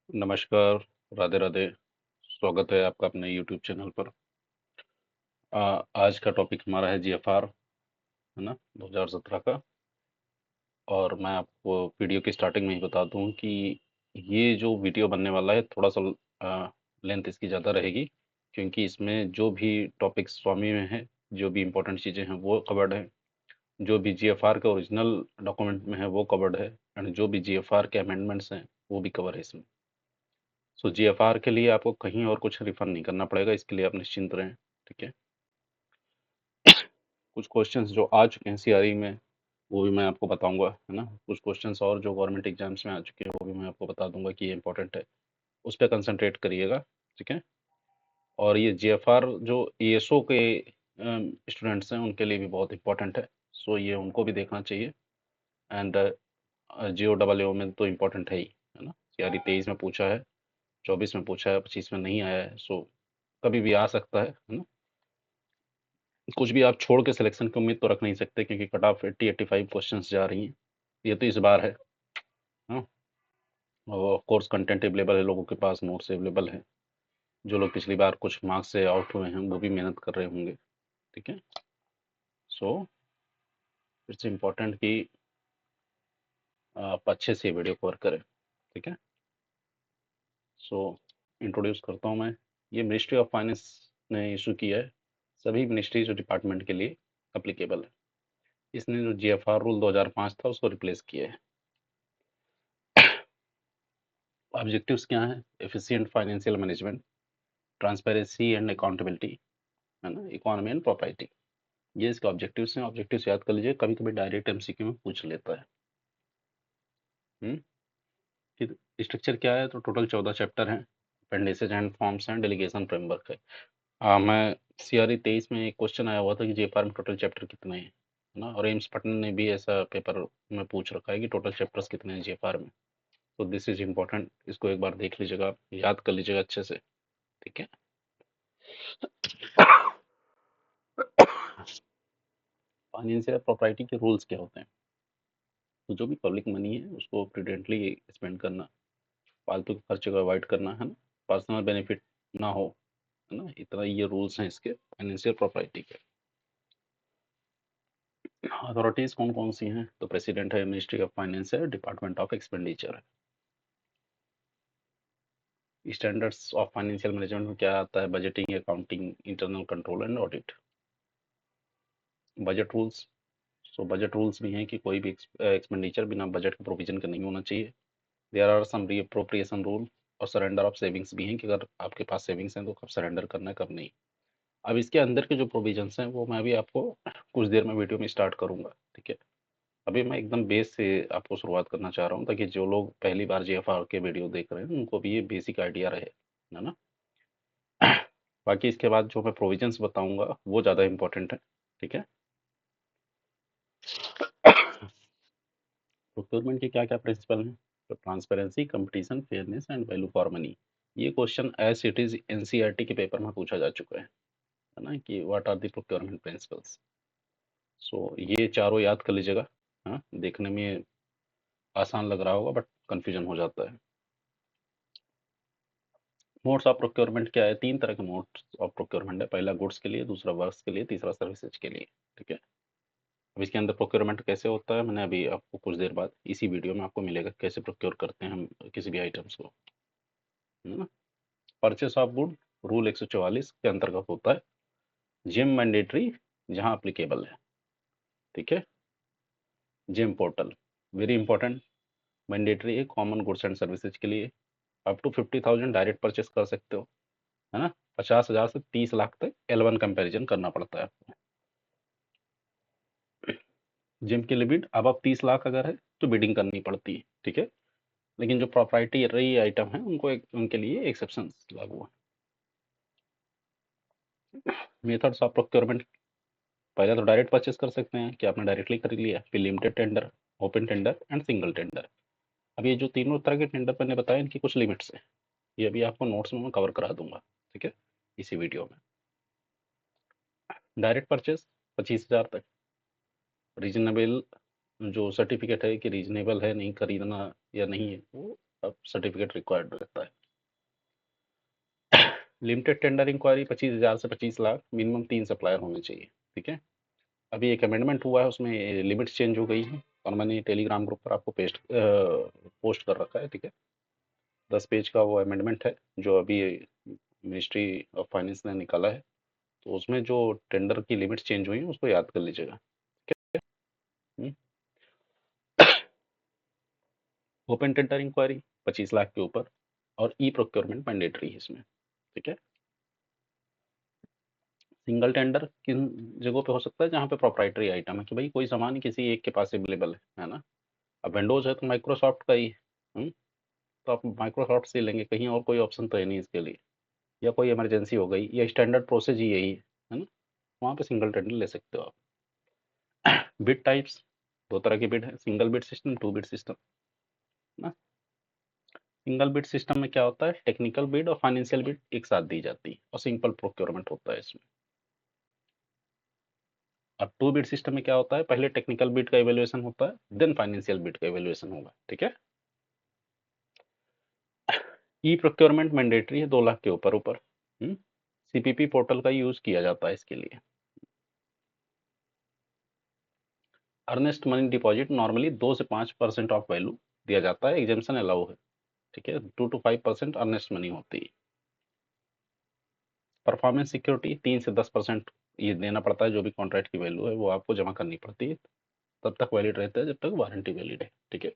नमस्कार, राधे राधे। स्वागत है आपका अपने यूट्यूब चैनल पर। आज का टॉपिक हमारा है जीएफआर, है ना, 2017 का। और मैं आपको वीडियो की स्टार्टिंग में ही बता दूं कि ये जो वीडियो बनने वाला है थोड़ा सा लेंथ इसकी ज़्यादा रहेगी, क्योंकि इसमें जो भी टॉपिक स्वामी में है, जो भी इम्पोर्टेंट चीज़ें हैं वो कवर्ड है, जो भी जीएफआर के ओरिजिनल डॉक्यूमेंट में है वो कवर्ड है, एंड जो भी जीएफआर के अमेंडमेंट्स हैं वो भी कवर है इसमें। सो जीएफआर के लिए आपको कहीं और कुछ रिफर नहीं करना पड़ेगा, इसके लिए आप निश्चिंत रहें। ठीक है। कुछ क्वेश्चंस जो आ चुके हैं सीआरई में वो भी मैं आपको बताऊंगा, है ना। कुछ क्वेश्चंस और जो गवर्नमेंट एग्जाम्स में आ चुके हैं वो भी मैं आपको बता दूंगा कि ये इंपॉर्टेंट है, उस पर कंसंट्रेट करिएगा। ठीक है। और ये जीएफआर जो ईएसओ के स्टूडेंट्स हैं उनके लिए भी बहुत इंपॉर्टेंट है, सो ये उनको भी देखना चाहिए। एंड जियो डबल ए में तो इम्पोर्टेंट है ना। सीआरई 23 में पूछा है, 24 में पूछा है, 25 में नहीं आया है, सो कभी भी आ सकता है ना। कुछ भी आप छोड़ के सिलेक्शन की उम्मीद तो रख नहीं सकते, क्योंकि कट ऑफ 80-85 क्वेश्चंस जा रही हैं। ये तो इस बार है। हाँ। और ऑफ कोर्स कंटेंट अवेलेबल है, लोगों के पास नोट्स अवेलेबल है। जो लोग पिछली बार कुछ मार्क्स से आउट हुए हैं वो भी मेहनत कर रहे होंगे। ठीक है। सो इट्स इम्पोर्टेंट कि आप अच्छे से वीडियो कवर करें। ठीक है। सो इंट्रोड्यूस करता हूँ मैं। ये मिनिस्ट्री ऑफ फाइनेंस ने इशू किया है, सभी मिनिस्ट्री जो डिपार्टमेंट के लिए अप्लीकेबल है। इसने जो जीएफआर रूल 2005 था उसको रिप्लेस किया है। ऑब्जेक्टिव्स क्या हैं? Efficient financial management, transparency and accountability, है ना, इकोनॉमी एंड प्रॉपर्टी। ये इसके ऑब्जेक्टिव्स हैं। ऑब्जेक्टिव्स याद कर लीजिए, कभी कभी डायरेक्ट एमसीक्यू में पूछ लेता है। हम्म। फिर स्ट्रक्चर क्या है? तो टोटल 14 चैप्टर हैं, अपेंडिसेज एंड फॉर्म्स हैं, डेलीगेशन फ्रेमवर्क है। मैं सीआरई 23 में एक क्वेश्चन आया हुआ था कि जेफआर में टोटल चैप्टर कितने हैं, है ना। और एम्स पटना ने भी ऐसा पेपर में पूछ रखा है कि टोटल चैप्टर्स कितने हैं जेफआर में। तो दिस इज इम्पोर्टेंट, इसको एक बार देख लीजिएगा, याद कर लीजिएगा अच्छे से। ठीक है। फाइनेंशियल प्रॉपर्टी के रूल्स क्या होते हैं? तो जो भी पब्लिक मनी है उसको प्रूडेंटली स्पेंड करना, फालतू के खर्चे को अवॉइड करना, है ना, पर्सनल बेनिफिट ना हो, है ना, इतना ये रूल्स हैं इसके फाइनेंशियल प्रॉपर्टी के। अथॉरिटीज कौन कौन सी हैं? तो प्रेसिडेंट है, मिनिस्ट्री ऑफ फाइनेंस है, डिपार्टमेंट ऑफ एक्सपेंडिचर है। स्टैंडर्ड्स ऑफ फाइनेंशियल मैनेजमेंट में क्या आता है? Budgeting, accounting, internal control and audit. Budget rules, so budget rules भी हैं कि कोई भी एक्सपेंडिचर बिना बजट के प्रोविजन का नहीं होना चाहिए। There are some reappropriation rule, और सरेंडर ऑफ सेविंग्स भी हैं कि अगर आपके पास सेविंग्स हैं तो कब सरेंडर करना है कब नहीं। अब इसके अंदर के जो प्रोविजंस हैं वो मैं भी आपको कुछ देर में वीडियो में स्टार्ट करूंगा। ठीक है। अभी मैं एकदम बेस से आपको शुरुआत करना चाह रहा हूँ, ताकि जो लोग पहली बार जीएफआर के वीडियो देख रहे हैं उनको भी ये बेसिक आइडिया रहे, है ना। बाकी इसके बाद जो मैं प्रोविजंस बताऊंगा वो ज़्यादा इंपॉर्टेंट है। ठीक है। प्रोक्योरमेंट के क्या क्या प्रिंसिपल हैं? तो transparency, competition, fairness and value for money. ये question as it is NCERT के पेपर में पूछा जा चुका है ना, कि what are the procurement principles. So ये चारों याद कर लीजिएगा। हाँ, देखने में आसान लग रहा होगा बट कंफ्यूजन हो जाता है। मोड्स ऑफ प्रोक्योरमेंट क्या है? तीन तरह के मोड्स ऑफ प्रोक्योरमेंट है। पहला गुड्स के लिए, दूसरा वर्क्स के लिए, तीसरा सर्विसेज के लिए। ठीक है। अब इसके अंदर प्रोक्योरमेंट कैसे होता है, मैंने अभी आपको कुछ देर बाद इसी वीडियो में आपको मिलेगा कैसे प्रोक्योर करते हैं हम किसी भी आइटम्स को, है ना। परचेस ऑफ गुड रूल 144 के अंतर्गत होता है। जिम मैंडेटरी जहां अप्लीकेबल है। ठीक है। Gym portal very important, mandatory है कॉमन गुड्स एंड सर्विसेज के लिए। अप टू 50,000 डायरेक्ट परचेस कर सकते हो, है ना। 50,000 से 30 लाख तक L1 कंपैरिजन करना पड़ता है आपको। जिम की लिमिट अब 30 लाख अगर है तो बिडिंग करनी पड़ती है। ठीक है। लेकिन जो प्रोप्राइटरी आइटम है उनको उनके लिए एक्सेप्शन लागू है। मेथड्स ऑफ प्रोक्योरमेंट, पहले तो डायरेक्ट परचेस कर सकते हैं कि आपने डायरेक्टली खरीद लिया, फिर limited tender, open tender and single tender. अब ये जो तीनों तरह के टेंडर मैंने बताया इनकी कुछ लिमिट्स हैं, ये अभी आपको नोट्स में मैं कवर करा दूंगा। ठीक है, इसी वीडियो में। डायरेक्ट परचेस 25,000 तक। रीजनेबल जो सर्टिफिकेट है कि रीजनेबल है नहीं खरीदना या नहीं है, वो सर्टिफिकेट रिक्वायर्ड रहता है। लिमिटेड टेंडर इंक्वायरी 25,000 से 25 लाख, मिनिमम 3 सप्लायर होने चाहिए, ठीक है। अभी एक अमेंडमेंट हुआ है, उसमें लिमिट्स चेंज हो गई हैं और मैंने टेलीग्राम ग्रुप पर आपको पोस्ट कर रखा है, ठीक है। 10 पेज का वो अमेंडमेंट है जो अभी मिनिस्ट्री ऑफ फाइनेंस ने निकाला है, तो उसमें जो टेंडर की लिमिट्स चेंज हुई हैं उसको याद कर लीजिएगा, ठीक है। ओपन टेंडर इंक्वायरी 25 लाख के ऊपर और ई प्रोक्योरमेंट मैंडेटरी है इसमें, ठीक है। सिंगल टेंडर किन जगहों पे हो सकता है जहाँ पे प्रोप्राइटरी आइटम है कि भाई कोई सामान ही किसी एक के पास अवेलेबल है ना। अब विंडोज है तो माइक्रोसॉफ्ट का ही तो आप माइक्रोसॉफ्ट से लेंगे, कहीं और कोई ऑप्शन तो है नहीं इसके लिए, या कोई इमरजेंसी हो गई या स्टैंडर्ड प्रोसेस ही यही है ना, वहाँ पे सिंगल टेंडर ले सकते हो आप। बिड टाइप्स 2 तरह की बिड है, single bid system, 2 bid system ना। सिंगल बिड सिस्टम में क्या होता है, टेक्निकल बिड और फाइनेंशियल बिड एक साथ दी जाती है और सिंपल प्रोक्योरमेंट होता है इसमें। अब 2 बिड सिस्टम में क्या होता है, पहले टेक्निकल बिड का इवैल्यूएशन होता है, देन फाइनेंशियल बिड का इवैल्यूएशन होगा, ठीक है। ई प्रोक्योरमेंट मैंडेटरी है 2 लाख के ऊपर ऊपर। सीपीपी पोर्टल का यूज किया जाता है इसके लिए। अर्नेस्ट मनी डिपॉजिट नॉर्मली 2 से 5% ऑफ वैल्यू दिया जाता है, एग्जेम्पशन अलाउ है, ठीक है। 2 to 5% अर्नेस्ट मनी होती है। परफॉर्मेंस सिक्योरिटी 3 से 10% ये देना पड़ता है, जो भी कॉन्ट्रैक्ट की वैल्यू है वो आपको जमा करनी पड़ती है, तब तक वैलिड रहता है जब तक वारंटी वैलिड है, ठीक है।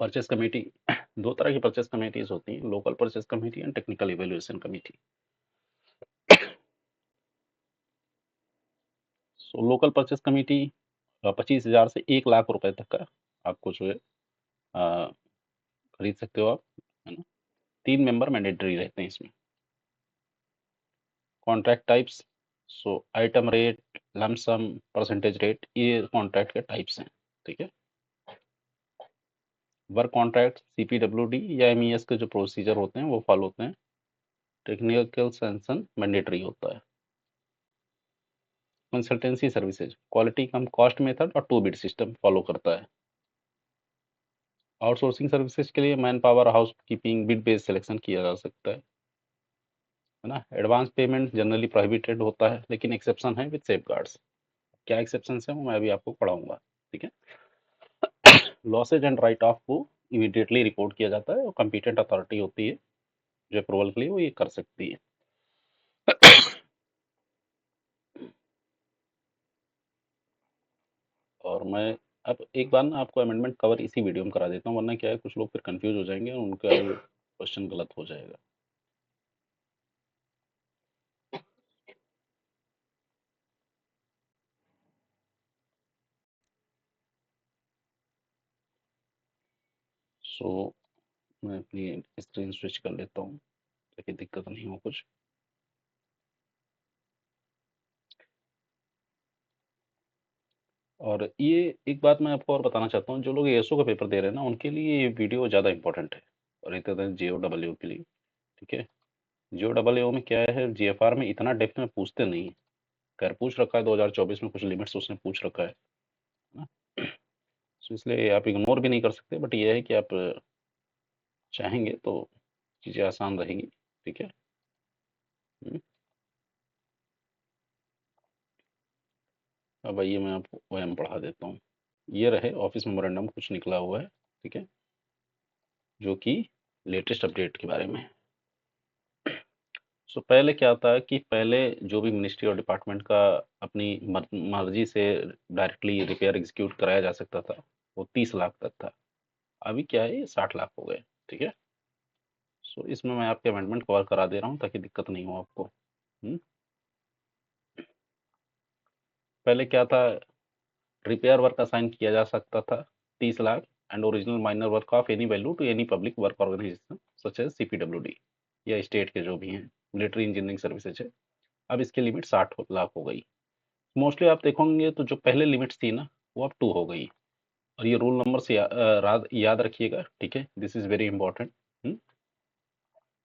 परचेस कमेटी 2 तरह की परचेस कमेटीज होती हैं, local purchase committee and technical evaluation committee. So local purchase committee 25,000 से 1 लाख रुपए तक का आपको जो है खरीद सकते हो आप, है ना। 3 मेंबर मैंडेटरी रहते हैं इसमें। Contract types, so item rate, lump sum, percentage rate, ये कॉन्ट्रैक्ट के टाइप्स हैं, ठीक है। वर्क कॉन्ट्रैक्ट सीपीडब्ल्यूडी या एमईएस के जो प्रोसीजर होते हैं वो फॉलो होते हैं। टेक्निकल सैंक्शन मैंडेटरी होता है। कंसल्टेंसी सर्विसेज क्वालिटी कम कॉस्ट मेथड और 2 बिड सिस्टम फॉलो करता है। आउटसोर्सिंग सर्विसेज के लिए man power, house keeping, bid based selection किया जा सकता है ना। एडवांस पेमेंट जनरली प्रोहिबिटेड होता है, लेकिन एक्सेप्शन है विद सेफगार्ड्स। क्या एक्सेप्शन है वो मैं अभी आपको पढ़ाऊंगा, ठीक है। लॉसेज एंड राइट ऑफ को इमीडिएटली रिपोर्ट किया जाता है और कंपिटेंट अथॉरिटी होती है जो अप्रूवल के लिए वो ये कर सकती है। और मैं अब एक बार ना आपको अमेंडमेंट कवर इसी वीडियो में करा देता हूँ, वरना क्या है कुछ लोग फिर कंफ्यूज हो जाएंगे और उनका वो क्वेश्चन गलत हो जाएगा। सो मैं अपनी स्क्रीन स्विच कर लेता हूँ ताकि दिक्कत नहीं हो कुछ। और ये एक बात मैं आपको और बताना चाहता हूँ, जो लोग एएसओ का पेपर दे रहे हैं ना उनके लिए ये वीडियो ज़्यादा इंपॉर्टेंट है, और इतना देन जेओडब्ल्यू के लिए, ठीक है। जेओडब्ल्यू में क्या है, जीएफआर में इतना डेप्थ में पूछते नहीं है। खैर पूछ रखा है 2024 में कुछ लिमिट्स उसने पूछ रखा है ना। तो इसलिए आप इग्नोर भी नहीं कर सकते, बट ये है कि आप चाहेंगे तो चीज़ें आसान रहेंगी, ठीक है। हम्म, अब आइए मैं आपको वह पढ़ा देता हूँ। ये रहे ऑफिस मेमोरेंडम कुछ निकला हुआ है, ठीक है, जो कि लेटेस्ट अपडेट के बारे में है। सो पहले क्या था कि पहले जो भी मिनिस्ट्री और डिपार्टमेंट का अपनी मर्जी से डायरेक्टली रिपेयर एग्जीक्यूट कराया जा सकता था, वो 30 लाख तक था। अभी क्या है, ये 60 लाख हो गए, ठीक है। सो इसमें मैं आपके अमेंडमेंट कवर करा दे रहा हूँ ताकि दिक्कत नहीं हो आपको। हम्म, पहले क्या था, रिपेयर वर्क असाइन किया जा सकता था 30 lakh and original minor work of any value to any public work organisation such as CPWD या स्टेट के जो भी हैं मिलिट्री इंजीनियरिंग सर्विसेज है। अब इसकी लिमिट 60 लाख हो गई। मोस्टली आप देखोगे तो जो पहले लिमिट्स थी ना वो अब 2 हो गई। और ये रूल नंबर से याद रखिएगा, ठीक है, this is very important.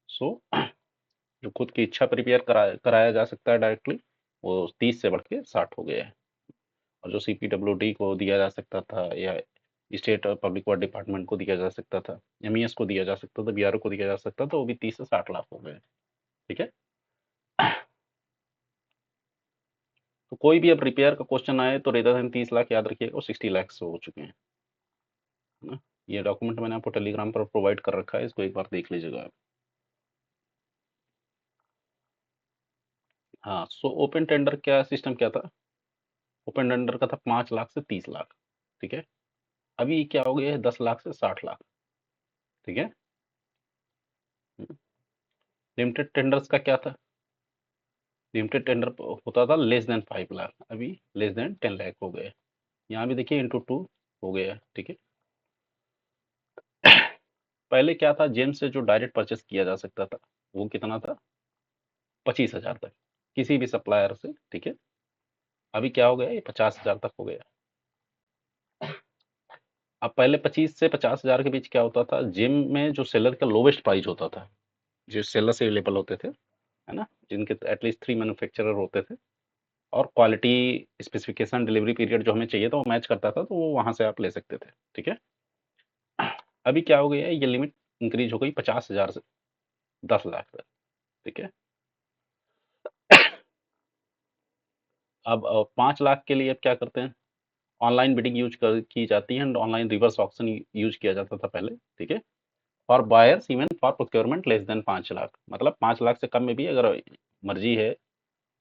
So जो खुद की इच्छा प्रिपेयर कराया जा सकता है डायरेक्टली, वो 30 से बढ़ के 60 हो गया है। और जो सीपीडब्ल्यूडी को दिया जा सकता था या स्टेट पब्लिक वर्क डिपार्टमेंट को दिया जा सकता था, एमईएस को दिया जा सकता था, बीआरओ को दिया जा सकता था, वो भी 30 से 60 लाख हो गए। ठीक है। तो कोई भी अब रिपेयर का क्वेश्चन आए तो रेदर देन 30 लाख याद रखिएगा, वो 60 लाख से हो चुके हैं ना। ये डॉक्यूमेंट मैंने आपको टेलीग्राम पर प्रोवाइड कर रखा है, इसको एक बार देख लीजिएगा आप। हाँ, सो ओपन टेंडर क्या सिस्टम क्या था? ओपन टेंडर का था 5 लाख से 30 लाख। ठीक है। अभी क्या हो गया है 10 लाख से 60 लाख। ठीक है। लिमिटेड टेंडर्स का क्या था? लिमिटेड टेंडर होता था लेस देन 5 लाख, अभी लेस देन 10 लाख हो गए। यहाँ भी देखिए इंटू 2 हो गया। ठीक है। पहले क्या था, जेम से जो डायरेक्ट परचेस किया जा सकता था वो कितना था? 25,000 तक किसी भी सप्लायर से। ठीक है। अभी क्या हो गया, ये 50,000 तक हो गया। अब पहले 25 से 50,000 के बीच क्या होता था, जिम में जो सेलर का लोवेस्ट प्राइस होता था, जो सेलर से अवेलेबल होते थे, है ना, जिनके एटलीस्ट 3 मैन्युफैक्चरर होते थे और क्वालिटी स्पेसिफिकेशन डिलीवरी पीरियड जो हमें चाहिए था वो मैच करता था, तो वो वहां से आप ले सकते थे। ठीक है। अभी क्या हो गया है, ये लिमिट इंक्रीज हो गई 50,000 से 10 लाख तक। ठीक है। अब 5 लाख के लिए अब क्या करते हैं, ऑनलाइन बिडिंग की जाती है, ऑनलाइन रिवर्स ऑक्शन यूज किया जाता था पहले। ठीक है। For buyers even for procurement less than 5 lakh, मतलब 5 लाख से कम में भी अगर मर्जी है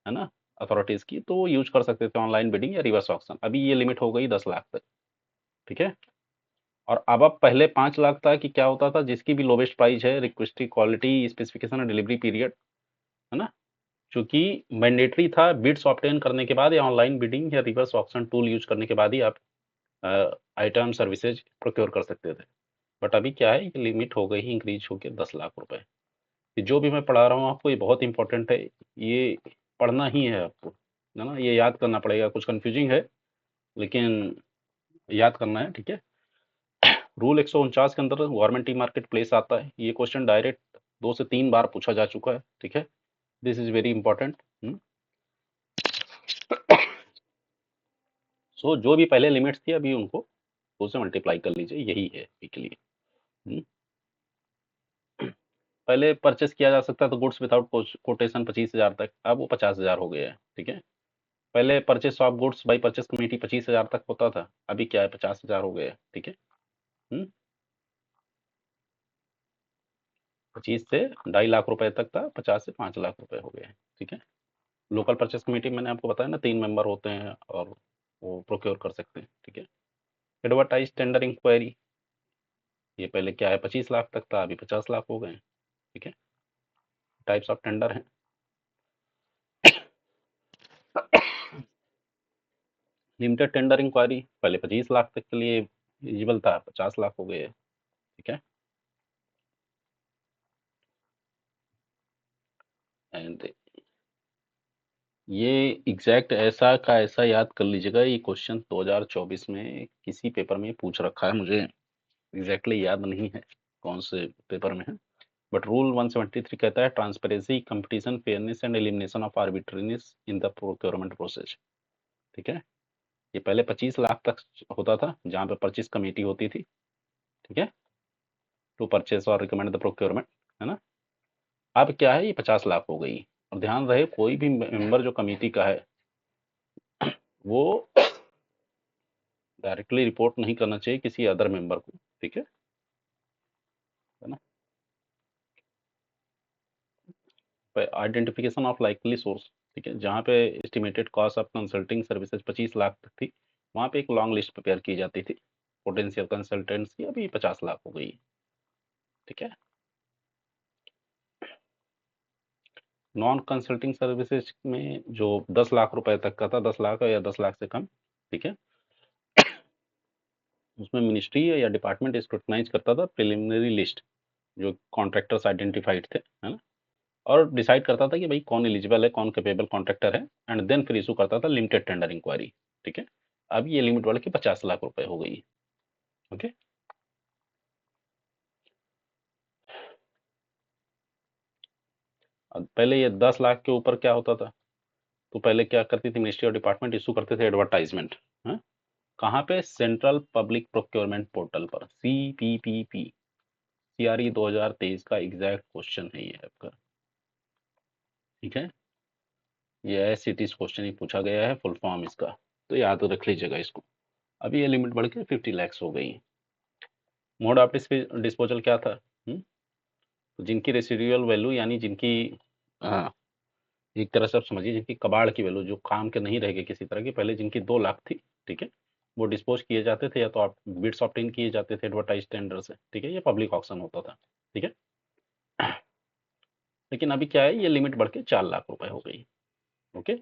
ना, अथॉरिटीज की, तो वो यूज कर सकते थे ऑनलाइन बिडिंग या रिवर्स ऑक्शन। अभी ये लिमिट हो गई 10 लाख तक। ठीक है। और अब पहले 5 लाख था कि क्या होता था, जिसकी भी लोवेस्ट प्राइस है, रिक्वेस्टेड क्वालिटी स्पेसिफिकेशन और डिलीवरी पीरियड, है ना, चूंकि मैंडेटरी था बिड्स ऑब्टेन करने के बाद या ऑनलाइन बिडिंग या रिवर्स ऑक्शन टूल यूज करने के बाद ही आप आइटम सर्विसेज प्रोक्योर कर सकते थे। बट अभी क्या है, ये लिमिट हो गई, इंक्रीज हो गया 10 लाख रुपए। कि जो भी मैं पढ़ा रहा हूँ आपको, ये बहुत इंपॉर्टेंट है, ये पढ़ना ही है आपको, है ना, ये याद करना पड़ेगा। कुछ कंफ्यूजिंग है लेकिन याद करना है। ठीक है। रूल 149 के अंदर गवर्नमेंट ई मार्केट प्लेस आता है, ये क्वेश्चन डायरेक्ट 2 से 3 बार पूछा जा चुका है। ठीक है। This is very important. So जो भी पहले लिमिट्स थी अभी उनको 2 से मल्टीप्लाई कर लीजिए, यही है अभी के लिए। हम्म। पहले परचेस किया जा सकता था गुड्स विदाउट कोटेशन 25,000 तक, अब वो 50,000 हो गया है। ठीक है। पहले purchase of goods by purchase committee 25,000 तक होता था, अभी क्या है 50,000 हो गया है। ठीक है। 25 से 2.5 लाख रुपए तक था, 50 से 5 लाख रुपए हो गए हैं। ठीक है। लोकल परचेस कमेटी मैंने आपको बताया ना, 3 मेंबर होते हैं और वो प्रोक्योर कर सकते हैं। ठीक है। एडवर्टाइज टेंडर इंक्वायरी, ये पहले क्या है 25 लाख तक था, अभी 50 लाख हो गए हैं। ठीक है। टाइप्स ऑफ टेंडर हैं। लिमिटेड टेंडर इंक्वायरी पहले 25 लाख तक के लिए एलिजिबल था, 50 लाख हो गए। ठीक है। एंड ये एग्जैक्ट ऐसा का ऐसा याद कर लीजिएगा, ये क्वेश्चन 2024 में किसी पेपर में पूछ रखा है, मुझे एग्जैक्टली याद नहीं है कौन से पेपर में है। बट रूल 173 कहता है transparency, competition, fairness and elimination of arbitrariness in the procurement process. ठीक है। ये पहले 25 लाख तक होता था, जहाँ पे परचेज कमेटी होती थी। ठीक है। टू परचेस और रिकमेंड द प्रोक्योरमेंट, है ना। अब क्या है, ये 50 लाख हो गई। और ध्यान रहे, कोई भी मेंबर जो कमेटी का है वो डायरेक्टली रिपोर्ट नहीं करना चाहिए किसी अदर मेंबर को। ठीक है ना। आइडेंटिफिकेशन ऑफ लाइकली सोर्स, ठीक है, जहाँ पे estimated cost of consulting services 25 lakh तक थी, वहाँ पे एक लॉन्ग लिस्ट प्रिपेयर की जाती थी पोटेंशियल कंसल्टेंट्स की, अभी 50 लाख हो गई। ठीक है। नॉन कंसल्टिंग सर्विसेज में जो 10 लाख रुपए तक का था, 10 लाख या 10 लाख से कम, ठीक है, उसमें मिनिस्ट्री या डिपार्टमेंट स्क्रूटनाइज करता था प्रिलिमिनरी लिस्ट, जो कॉन्ट्रैक्टर्स आइडेंटिफाइड थे, है ना, और डिसाइड करता था कि भाई कौन एलिजिबल है, कौन कैपेबल कॉन्ट्रैक्टर है, एंड देन फिर इशू करता था लिमिटेड टेंडर इंक्वायरी। ठीक है। अब ये लिमिट वाले की 50 लाख रुपए हो गई। ओके। अब पहले ये 10 लाख के ऊपर क्या होता था, तो पहले क्या करती थी मिनिस्ट्री और डिपार्टमेंट, इशू करते थे एडवर्टाइजमेंट, हाँ, कहाँ पे? सेंट्रल पब्लिक प्रोक्योरमेंट पोर्टल पर, CPPP, CRE 2023 का एग्जैक्ट क्वेश्चन है ये आपका। ठीक है, ये एससीटीज क्वेश्चन ही पूछा गया है, फुल फॉर्म इसका, तो याद रख लीजिएगा इसको। अभी ये लिमिट बढ़ के 50 lakhs हो गई। मोड ऑफ डिस्पोजल क्या था? तो जिनकी रेसिडुअल वैल्यू, यानी जिनकी एक तरह से आप समझिए जिनकी कबाड़ की वैल्यू, जो काम के नहीं रहेगी किसी तरह की, पहले जिनकी 2 लाख थी, ठीक है, वो डिस्पोज किए जाते थे, या तो आप बिड्स ऑब्टेन किए जाते थे एडवर्टाइज टेंडर से, ठीक है, ये पब्लिक ऑक्शन होता था, ठीक है। लेकिन अभी क्या है, ये लिमिट बढ़ के 4 लाख रुपए हो गई। ओके,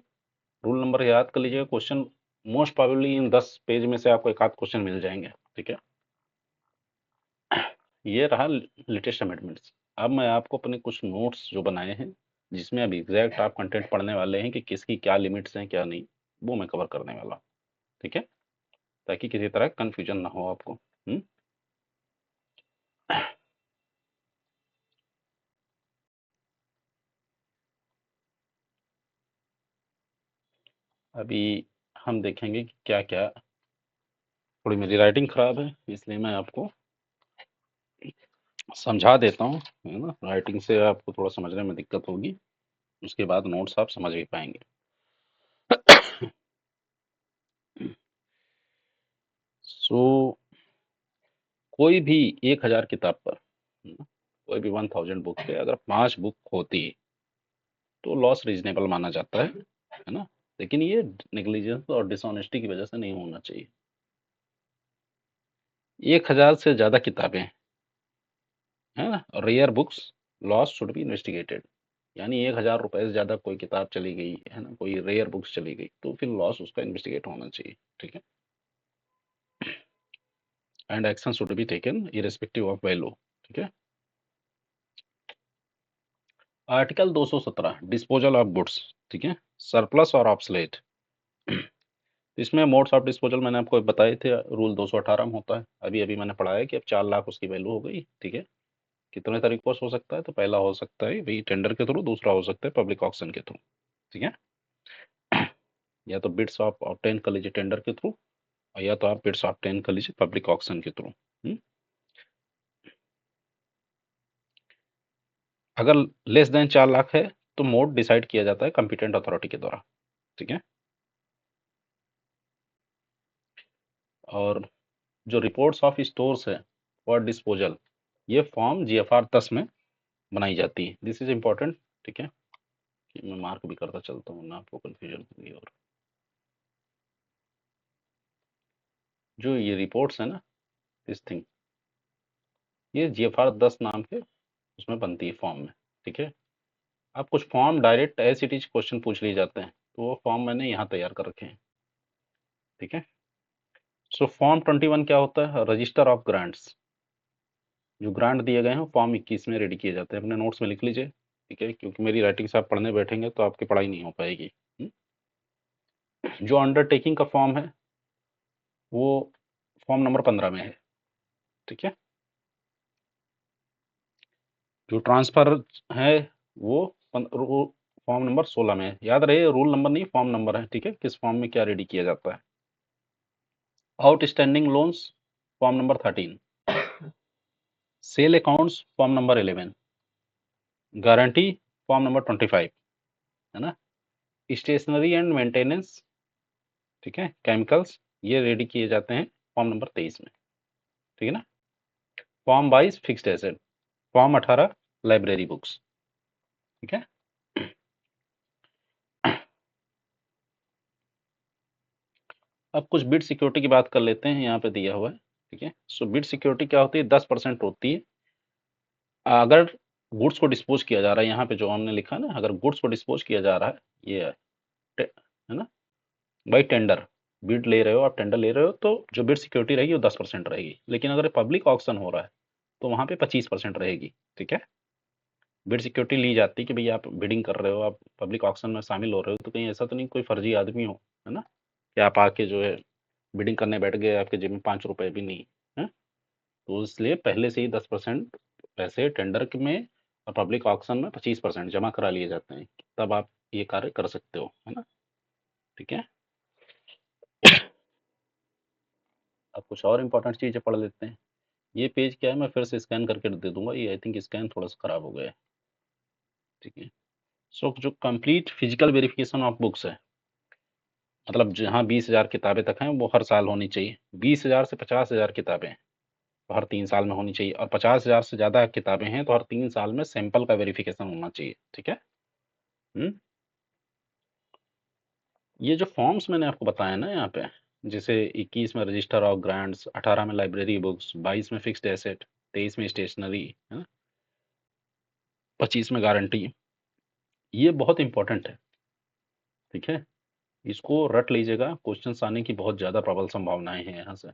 रूल नंबर याद कर लीजिएगा। Question most probably in 10 page में से आपको एक आध क्वेश्चन मिल जाएंगे, ठीक है। ये रहा लेटेस्ट अमेंडमेंट्स। अब मैं आपको अपने कुछ नोट्स जो बनाए हैं, जिसमें अब एग्जैक्ट आप कंटेंट पढ़ने वाले हैं कि किसकी क्या लिमिट्स हैं क्या नहीं, वो मैं कवर करने वाला हूँ, ठीक है, ताकि किसी तरह कंफ्यूजन ना हो आपको। अभी हम देखेंगे कि क्या क्या, थोड़ी मेरी राइटिंग खराब है इसलिए मैं आपको समझा देता हूँ, है ना, राइटिंग से आपको थोड़ा समझने में दिक्कत होगी, उसके बाद नोट्स आप समझ भी पाएंगे। सो कोई भी 1000 किताब पर, है ना, कोई भी 1000 बुक पे अगर 5 बुक होती तो लॉस रीजनेबल माना जाता है ना, लेकिन ये नेग्लिजेंस और डिसऑनेस्टी की वजह से नहीं होना चाहिए। 1000 से ज्यादा किताबें, है ना, rare books, loss should be investigated. यानी 1000 रुपए से ज्यादा कोई किताब चली गई, है ना, कोई रेयर बुक्स चली गई, तो फिर लॉस उसका इन्वेस्टिगेट होना चाहिए, ठीक है, and action should be taken irrespective of value, ठीक है। आर्टिकल 217 डिस्पोजल ऑफ गुड्स, ठीक है, सरप्लस और ऑब्सलेट। इसमें मोड्स ऑफ डिस्पोजल मैंने आपको बताए थे, रूल 218 में होता है। अभी अभी मैंने पढ़ाया कि अब 4 लाख उसकी वैल्यू हो गई, ठीक है। कितने तरीकों से हो सकता है? तो पहला हो सकता है भाई टेंडर के थ्रू, दूसरा हो सकता है पब्लिक ऑक्शन के थ्रू, ठीक है। या तो बिड्स आप ऑब्टेन कर लीजिए टेंडर के थ्रू, या तो आप बिड्स ऑब्टेन कर लीजिए पब्लिक ऑक्शन के थ्रू। अगर लेस देन 4 लाख है तो मोड डिसाइड किया जाता है कॉम्पिटेंट अथॉरिटी के द्वारा, ठीक है। और जो रिपोर्ट्स ऑफ स्टोर्स है फॉर डिस्पोजल, ये फॉर्म GFR 10 में बनाई जाती है। दिस इज इम्पोर्टेंट, ठीक है, कि मैं मार्क भी करता चलता हूँ ना, आपको कंफ्यूजन होगी। और जो ये रिपोर्ट्स है ना, दिस थिंग, ये GFR 10 नाम के उसमें बनती है फॉर्म में, ठीक है। अब कुछ form direct as it is question पूछ लिए जाते हैं, तो वो फॉर्म मैंने यहाँ तैयार कर रखे हैं, ठीक है। सो फॉर्म 21 क्या होता है? Register of grants. जो ग्रांट दिए गए हैं फॉर्म 21 में रेडी किए जाते हैं, अपने नोट्स में लिख लीजिए, ठीक है, क्योंकि मेरी राइटिंग से आप पढ़ने बैठेंगे तो आपकी पढ़ाई नहीं हो पाएगी। जो अंडरटेकिंग का फॉर्म है वो फॉर्म नंबर 15 में है, ठीक है। जो ट्रांसफर है वो फॉर्म नंबर 16 में है। याद रहे रूल नंबर नहीं, फॉर्म नंबर है, ठीक है, किस फॉर्म में क्या रेडी किया जाता है। Outstanding loans form number 13, sale accounts form number 11, guarantee form number 25, है ना, स्टेशनरी एंड मेंटेनेंस, ठीक है, केमिकल्स, ये रेडी किए जाते हैं फॉर्म नंबर 23 में, ठीक है ना। Form 22 fixed asset, form 18 library books, ठीक है। अब कुछ बिड सिक्योरिटी की बात कर लेते हैं, यहाँ पे दिया हुआ है, ठीक है। सो बिड सिक्योरिटी क्या होती है? 10% होती है अगर गुड्स को डिस्पोज किया जा रहा है, यहाँ पे जो हमने लिखा है ना, अगर गुड्स को डिस्पोज किया जा रहा है, ये है ना, बाई टेंडर, बिड ले रहे हो आप, टेंडर ले रहे हो, तो जो बिड सिक्योरिटी रहेगी वो 10% रहेगी। लेकिन अगर पब्लिक ऑक्शन हो रहा है तो वहाँ पे 25% रहेगी, ठीक है। बिड सिक्योरिटी ली जाती है कि भैया आप बिडिंग कर रहे हो, आप पब्लिक ऑक्शन में शामिल हो रहे हो, तो कहीं ऐसा तो नहीं कोई फर्जी आदमी हो, है ना, कि आप आके जो है बिडिंग करने बैठ गए, आपके जेब में 5 रुपए भी नहीं है। तो इसलिए पहले से ही 10% पैसे टेंडर में और पब्लिक ऑक्शन में 25% जमा करा लिए जाते हैं, तब आप ये कार्य कर सकते हो, है ना, ठीक है। अब कुछ और इंपॉर्टेंट चीज़ें पढ़ लेते हैं। ये पेज क्या है, मैं फिर से स्कैन करके दे दूंगा, ये आई थिंक स्कैन थोड़ा सा खराब हो गया है, ठीक है। सो जो complete physical verification of books है, मतलब जहाँ 20,000 किताबें तक हैं वो हर साल होनी चाहिए। 20,000 से 50,000 किताबें तो हर 3 साल में होनी चाहिए, और 50,000 से ज़्यादा किताबें हैं तो हर 3 साल में सैंपल का वेरिफिकेशन होना चाहिए, ठीक है। हम्म? ये जो फॉर्म्स मैंने आपको बताया ना यहाँ पे, जैसे 21 में रजिस्टर ऑफ ग्रांट्स, 18 में लाइब्रेरी बुक्स, 22 में फिक्स्ड एसेट, 23 में स्टेशनरी, है ना, 25 में गारंटी, ये बहुत इंपॉर्टेंट है, ठीक है। इसको रट लीजिएगा, क्वेश्चंस आने की बहुत ज़्यादा प्रबल संभावनाएं हैं यहाँ से।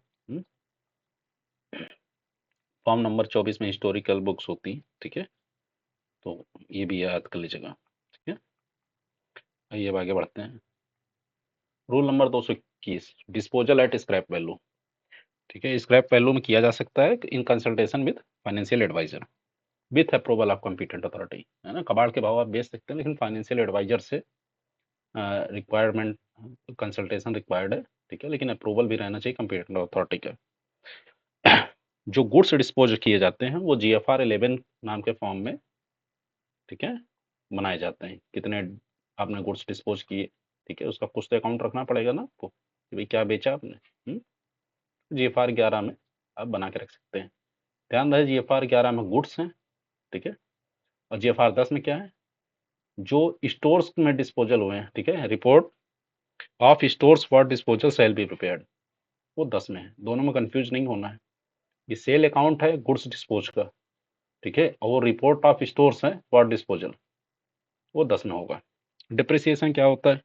फॉर्म नंबर 24 में हिस्टोरिकल बुक्स होती, ठीक है, तो ये भी याद कर लीजिएगा, ठीक है। आइए अब आगे बढ़ते हैं। Rule number 221, disposal at scrap value, ठीक है। स्क्रैप वैल्यू में किया जा सकता है in consultation with financial adviser with approval of competent authority, है ना। कबाड़ के भाव आप बेच सकते हैं, लेकिन फाइनेंशियल एडवाइजर से रिक्वायरमेंट कंसल्टेशन रिक्वायर्ड है, ठीक है, लेकिन अप्रूवल भी रहना चाहिए कॉम्पिटेंट अथॉरिटी का। जो गुड्स डिस्पोज किए जाते हैं वो GFR 11 नाम के फॉर्म में, ठीक है, बनाए जाते हैं। कितने आपने गुड्स डिस्पोज किए, ठीक है, उसका कुछ तो अकाउंट रखना पड़ेगा ना आपको कि भाई क्या बेचा आपने। GFR 11 में आप बना के रख सकते हैं। ध्यान रहे GFR 11 में गुड्स हैं, ठीक है, और GFR 10 में क्या है, जो स्टोर्स में डिस्पोजल हुए हैं, ठीक है, report of stores for disposal shall be prepared, वो 10 में है। दोनों में कंफ्यूज नहीं होना है। ये सेल अकाउंट है गुड्स डिस्पोज का, ठीक है, और वो रिपोर्ट ऑफ स्टोर्स है फॉर डिस्पोजल, वो 10 में होगा। डिप्रिसिएशन क्या होता है,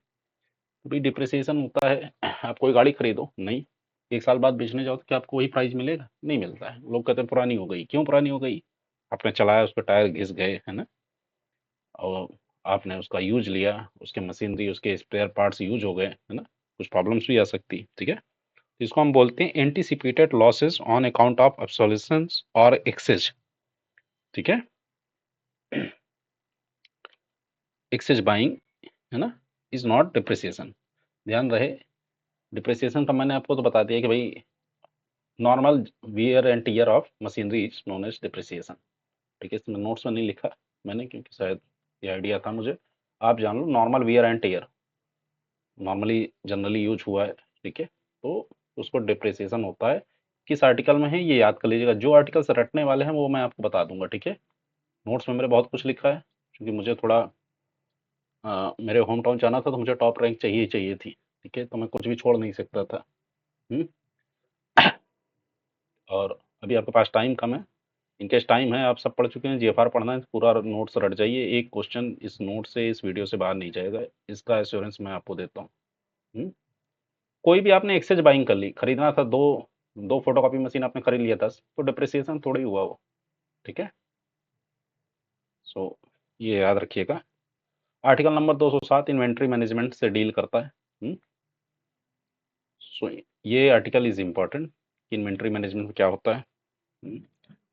भाई डिप्रिसिएशन होता है आप कोई गाड़ी खरीदो, नहीं, 1 साल बाद बेचने जाओ तो क्या आपको वही प्राइस मिलेगा, नहीं मिलता है। लोग कहते हैं पुरानी हो गई, क्यों पुरानी हो गई, आपने चलाया, उसके टायर घिस गए, है ना, और आपने उसका यूज लिया, उसके मशीनरी, उसके स्पेयर पार्ट्स यूज हो गए, है ना, कुछ प्रॉब्लम्स भी आ सकती, ठीक है। इसको हम बोलते हैं anticipated losses on account of obsolescence और एक्सेज, ठीक है, एक्सेज बाइंग, है ना, इज नॉट डिप्रिसिएशन। ध्यान रहे, डिप्रिसिएशन का मैंने आपको तो बता दिया कि भाई normal wear and tear of machinery is known as depreciation, ठीक है। इसमें नोट्स में नहीं लिखा मैंने, क्योंकि शायद ये आइडिया था मुझे। आप जान लो, normal wear and tear normally generally use हुआ है, ठीक है, तो उसको डिप्रिसिएशन होता है। किस आर्टिकल में है ये याद कर लीजिएगा, जो आर्टिकल से रटने वाले हैं वो मैं आपको बता दूंगा, ठीक है। नोट्स में मेरे बहुत कुछ लिखा है, क्योंकि मुझे थोड़ा मेरे होम टाउन जाना था, तो मुझे टॉप रैंक चाहिए ही चाहिए थी, ठीक है, तो मैं कुछ भी छोड़ नहीं सकता था। हम्म? और अभी आपके पास टाइम कम है, इनकेस टाइम है, आप सब पढ़ चुके हैं, GFR पढ़ना है तो पूरा नोट्स रट जाइए, एक क्वेश्चन इस नोट से, इस वीडियो से बाहर नहीं जाएगा, इसका एश्योरेंस मैं आपको देता हूँ। हम्म? कोई भी आपने एक्सचेंज बाइंग कर ली, खरीदना था, दो दो फोटोकॉपी मशीन आपने खरीद लिया 10, तो डिप्रिसिएशन थोड़ी हुआ वो, ठीक है। सो ये याद रखिएगा। आर्टिकल नंबर 207 इन्वेंट्री मैनेजमेंट से डील करता है। सो ये आर्टिकल इज इम्पोर्टेंट कि इन्वेंट्री मैनेजमेंट में क्या होता है।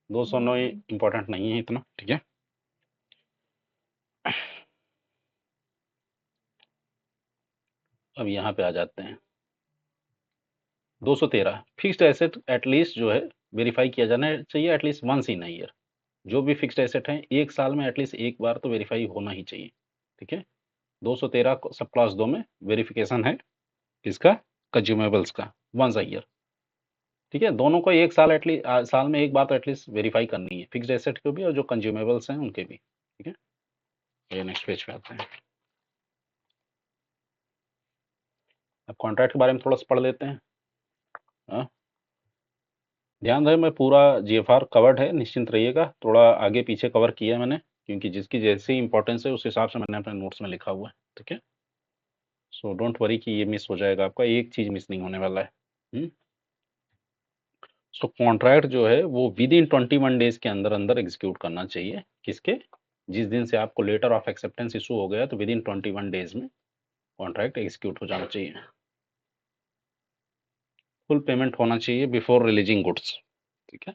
209 इम्पोर्टेंट नहीं है इतना, ठीक है। अब यहाँ पे आ जाते हैं 213, फिक्स्ड एसेट एटलीस्ट जो है वेरीफाई किया जाना चाहिए एटलीस्ट वंस इन ईयर। जो भी फिक्स्ड एसेट हैं 1 साल में एटलीस्ट एक बार तो वेरीफाई होना ही चाहिए, ठीक है। 213 सब क्लास 2 में वेरिफिकेशन है किसका, कंज्यूमेबल्स का, वंस अ ईयर, ठीक है। दोनों को 1 साल एटलीस्ट, साल में एक बार तो एटलीस्ट वेरीफाई करनी है, फिक्स्ड एसेट को भी और जो कंज्यूमेबल्स हैं उनके भी, ठीक है। ये नेक्स्ट पेज पे आते हैं। अब कॉन्ट्रैक्ट के बारे में थोड़ा सा पढ़ लेते हैं। हाँ? ध्यान रहे, मैं पूरा GFR कवर्ड है, निश्चिंत रहिएगा, थोड़ा आगे पीछे कवर किया है मैंने, क्योंकि जिसकी जैसी इंपॉर्टेंस है उस हिसाब से मैंने अपने नोट्स में लिखा हुआ है, ठीक है। सो डोंट वरी कि ये मिस हो जाएगा, आपका एक चीज मिस नहीं होने वाला है। सो कॉन्ट्रैक्ट जो है वो विद इन 21 डेज के अंदर अंदर एग्जीक्यूट करना चाहिए, किसके, जिस दिन से आपको लेटर ऑफ एक्सेप्टेंस इशू हो गया तो विद इन 21 डेज में कॉन्ट्रैक्ट एग्जीक्यूट हो जाना चाहिए। फुल पेमेंट होना चाहिए बिफोर रिलीजिंग गुड्स, ठीक है।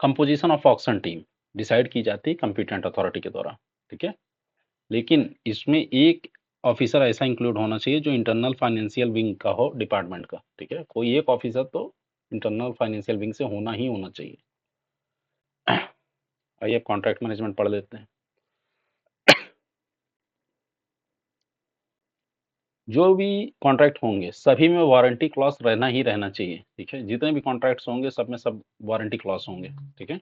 Composition of auction team decide की जाती है कॉम्पिटेंट अथॉरिटी के द्वारा, ठीक है, लेकिन इसमें एक ऑफिसर ऐसा इंक्लूड होना चाहिए जो इंटरनल फाइनेंशियल विंग का हो डिपार्टमेंट का, ठीक है। कोई एक ऑफिसर तो इंटरनल फाइनेंशियल विंग से होना ही होना चाहिए। आइए अब कॉन्ट्रैक्ट मैनेजमेंट पढ़ लेते हैं। जो भी कॉन्ट्रैक्ट होंगे सभी में वारंटी क्लॉज रहना ही रहना चाहिए, ठीक है। जितने भी कॉन्ट्रैक्ट्स होंगे सब में सब वारंटी क्लॉज होंगे, ठीक है।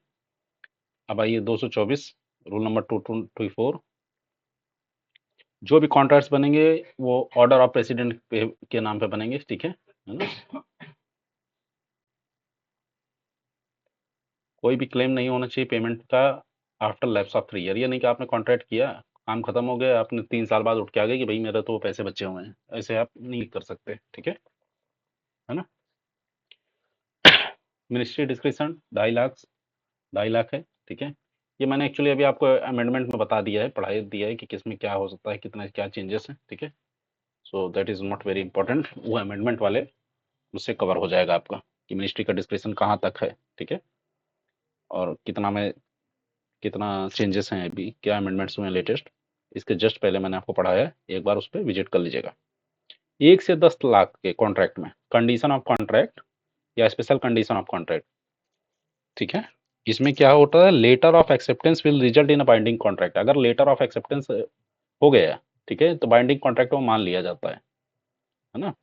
अब आइए 224 रूल नंबर 224, जो भी कॉन्ट्रैक्ट्स बनेंगे वो ऑर्डर ऑफ प्रेसिडेंट के नाम पे बनेंगे, ठीक है ना। कोई भी क्लेम नहीं होना चाहिए पेमेंट का आफ्टर लैप्स ऑफ 3 ईयर। ये नहीं कि आपने कॉन्ट्रैक्ट किया, काम खत्म हो गया, आपने 3 साल बाद उठ के आ गए कि भाई मेरे तो पैसे बचे हुए हैं, ऐसे आप नहीं कर सकते, ठीक है ना। मिनिस्ट्री डिस्क्रिप्शन 2.5 लाख है, ठीक है। ये मैंने एक्चुअली अभी आपको अमेंडमेंट में बता दिया है, पढ़ाई दिया है कि किसमें क्या हो सकता है, कितना क्या चेंजेस हैं, ठीक है। So that is not very important, वो अमेंडमेंट वाले उससे कवर हो जाएगा आपका कि मिनिस्ट्री का डिस्क्रिप्शन कहाँ तक है, ठीक है। और कितना में कितना चेंजेस हैं, अभी क्या अमेंडमेंट्स हुए हैं लेटेस्ट, इसके जस्ट पहले मैंने आपको पढ़ाया है, एक बार उस पर विजिट कर लीजिएगा। 1 से 10 लाख के कॉन्ट्रैक्ट में कंडीशन ऑफ कॉन्ट्रैक्ट या स्पेशल कंडीशन ऑफ कॉन्ट्रैक्ट, ठीक है। इसमें क्या होता है, letter of acceptance will result in a binding contract. अगर लेटर ऑफ एक्सेप्टेंस हो गया, ठीक है, तो बाइंडिंग कॉन्ट्रैक्ट को मान लिया जाता है ना।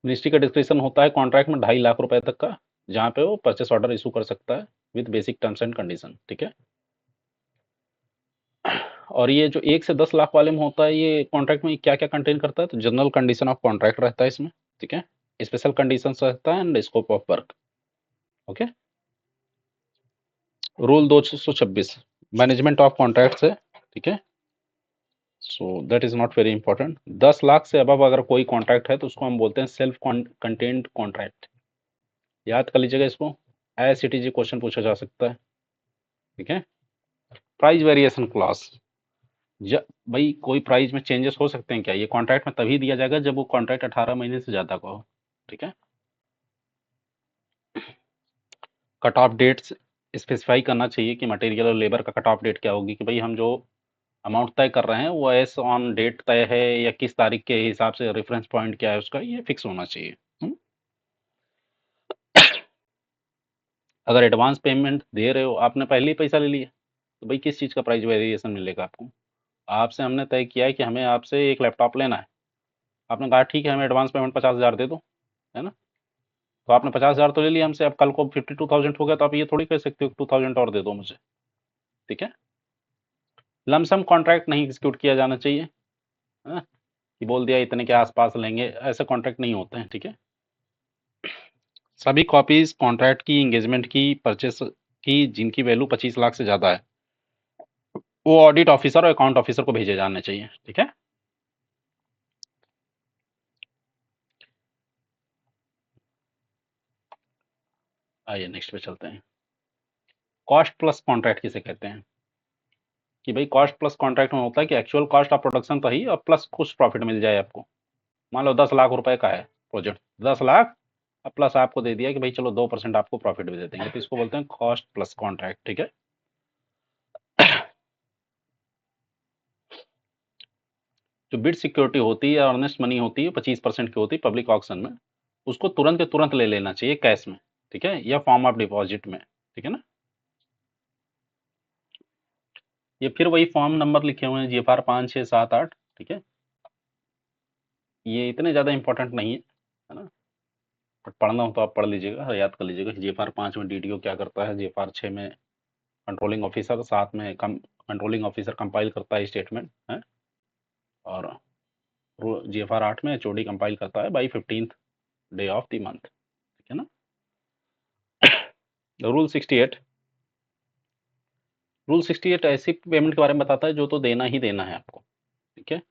मिनिस्ट्री का डिस्क्रिप्शन होता है कॉन्ट्रैक्ट में 2.5 लाख रुपए तक का, जहाँ पे वो परचेस ऑर्डर इशू कर सकता है with basic terms and condition, ठीक है। और ये जो 1 से 10 लाख वाले में होता है, ये कॉन्ट्रैक्ट में क्या क्या कंटेन करता है, तो जनरल कंडीशन ऑफ कॉन्ट्रैक्ट रहता है इसमें, ठीक है। स्पेशल कंडीशन रहता है and scope of work, okay. Rule 226 management of contract है, ठीक है। So that is not very important. 10 lakh से अबव अगर कोई कॉन्ट्रैक्ट है तो उसको हम बोलते हैं सेल्फ कंटेन्ड कॉन्ट्रैक्ट, याद कर लीजिएगा इसको, एज इट इज क्वेश्चन पूछा जा सकता है, ठीक है। प्राइस वेरिएशन क्लॉज, भाई कोई प्राइस में चेंजेस हो सकते हैं क्या, ये कॉन्ट्रैक्ट में तभी दिया जाएगा जब वो कॉन्ट्रैक्ट 18 महीने से ज्यादा का हो, ठीक है। कट ऑफ डेट्स स्पेसिफाई करना चाहिए कि मटेरियल और लेबर का कट ऑफ डेट क्या होगी, कि भाई हम जो अमाउंट तय कर रहे हैं वो एस ऑन डेट तय है या किस तारीख के हिसाब से, रेफरेंस पॉइंट क्या है उसका, ये फिक्स होना चाहिए। अगर एडवांस पेमेंट दे रहे हो, आपने पहले ही पैसा ले लिया, तो भाई किस चीज़ का प्राइस वेरिएशन मिलेगा आपको। आपसे हमने तय किया है कि हमें आपसे एक लैपटॉप लेना है, आपने कहा ठीक है हमें एडवांस पेमेंट 50,000 दे दो, है ना। तो आपने 50,000 तो ले लिया हमसे, अब कल को 52,000 हो गया तो आप ये थोड़ी कह सकते हो 2,000 और दे दो मुझे, ठीक है। लमसम कॉन्ट्रैक्ट नहीं एग्जीक्यूट किया जाना चाहिए, है ना, कि बोल दिया इतने के आसपास लेंगे, ऐसे कॉन्ट्रैक्ट नहीं होते हैं, ठीक है। सभी कॉपीज कॉन्ट्रैक्ट की, एंगेजमेंट की, परचेस की जिनकी वैल्यू 25 लाख से ज्यादा है, वो ऑडिट ऑफिसर और अकाउंट ऑफिसर को भेजे जाने चाहिए, ठीक है। आइए नेक्स्ट पे चलते हैं। कॉस्ट प्लस कॉन्ट्रैक्ट किसे कहते हैं, कि भाई कॉस्ट प्लस कॉन्ट्रैक्ट में होता है कि एक्चुअल कॉस्ट ऑफ प्रोडक्शन तो ही और प्लस कुछ प्रॉफिट मिल जाए आपको। मान लो 10 लाख रुपए का है प्रोजेक्ट, 10 लाख, अब प्लस आपको दे दिया कि भाई चलो 2% आपको प्रॉफिट भी दे देंगे, तो इसको बोलते हैं कॉस्ट प्लस कॉन्ट्रैक्ट, ठीक है। जो बिड सिक्योरिटी होती है, अर्नेस्ट मनी होती है, 25% की होती है पब्लिक ऑक्शन में, उसको तुरंत के तुरंत ले लेना चाहिए कैश में, ठीक है, या फॉर्म ऑफ डिपॉजिट में, ठीक है ना। ये फिर वही फॉर्म नंबर लिखे हुए हैं GFR 5, 6, 7, 8, ठीक है। ये इतने ज़्यादा इंपॉर्टेंट नहीं है ना, बट पढ़ना हो तो आप पढ़ लीजिएगा, याद कर लीजिएगा। GFR 5 में DDO क्या करता है, GFR 6 में कंट्रोलिंग ऑफिसर, 7 में कंट्रोलिंग ऑफिसर कंपाइल करता है स्टेटमेंट है, और GFR 8 में HOD कंपाइल करता है by 15th day of the month, ठीक है ना। रूल 68, रूल 68 ऐसी पेमेंट के बारे में बताता है जो तो देना ही देना है आपको, ठीक है।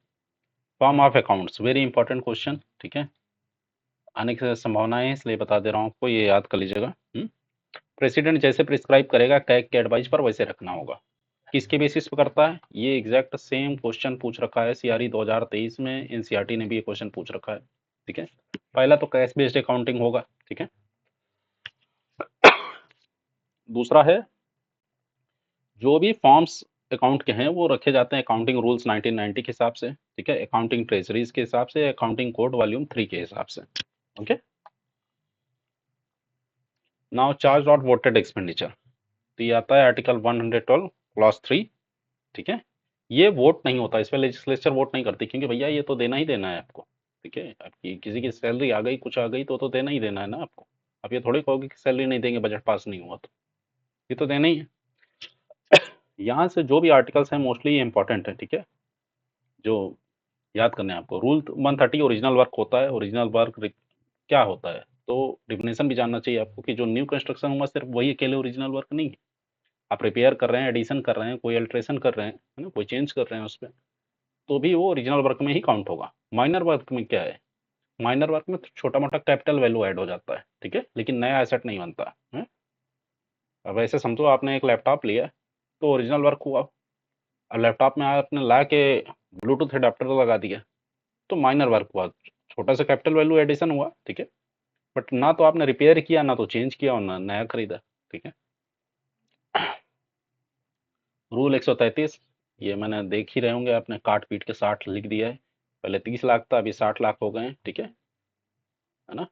Form of accounts very important question, ठीक है, आने की संभावना है इसलिए बता दे रहा हूँ आपको, ये याद कर लीजिएगा। प्रेसिडेंट जैसे प्रिस्क्राइब करेगा कैग के एडवाइस पर वैसे रखना होगा। किसके बेसिस पर करता है, ये एग्जैक्ट सेम क्वेश्चन पूछ रखा है CRE 2023 में, NCERT ने भी ये क्वेश्चन पूछ रखा है, ठीक है। पहला तो कैश बेस्ड अकाउंटिंग होगा, ठीक है। दूसरा है जो भी फॉर्म्स अकाउंट के हैं वो रखे जाते हैं अकाउंटिंग रूल्स 1990 के हिसाब से, ठीक है, अकाउंटिंग ट्रेजरीज के हिसाब से, अकाउंटिंग कोड वॉल्यूम 3 के हिसाब से। Okay, now charge not voted expenditure, तो ये आता है आर्टिकल 112 क्लॉज 3, ठीक है। ये वोट नहीं होता, इस पर लेजिस्लेचर वोट नहीं करती, क्योंकि भैया ये तो देना ही देना है आपको, ठीक है। आपकी किसी की सैलरी आ गई, कुछ आ गई, तो देना ही देना है ना आपको। आप ये थोड़ी कहोगे कि सैलरी नहीं देंगे, बजट पास नहीं हुआ तो, ये तो देना ही है। यहाँ से जो भी आर्टिकल्स हैं मोस्टली ये इंपॉर्टेंट है, ठीक है, जो याद करने हैं आपको। रूल 130 ओरिजिनल वर्क होता है, ओरिजिनल वर्क क्या होता है, तो डिफिनेशन भी जानना चाहिए आपको कि जो न्यू कंस्ट्रक्शन हुआ सिर्फ वही अकेले ओरिजिनल वर्क नहीं है। आप रिपेयर कर रहे हैं, एडिशन कर रहे हैं, कोई अल्ट्रेशन कर रहे हैं, है ना, कोई चेंज कर रहे हैं उसमें, तो भी वो ओरिजिनल वर्क में ही काउंट होगा। माइनर वर्क में क्या है, माइनर वर्क में तो छोटा मोटा कैपिटल वैल्यू ऐड हो जाता है, ठीक है, लेकिन नया एसेट नहीं बनता है। अब ऐसे समझो आपने एक लैपटॉप लिया, तो ओरिजिनल वर्क हुआ, और लैपटॉप में आपने ला के ब्लूटूथ एडाप्टर लगा दिया, तो माइनर वर्क हुआ, छोटा सा कैपिटल वैल्यू एडिशन हुआ, ठीक है, बट ना तो आपने रिपेयर किया, ना तो चेंज किया, और ना नया खरीदा, ठीक है। रूल 133, ये मैंने देख ही रहे होंगे आपने, काट पीट के 60 लिख दिया है, पहले 30 लाख था, अभी 60 लाख हो गए हैं, ठीक है ना।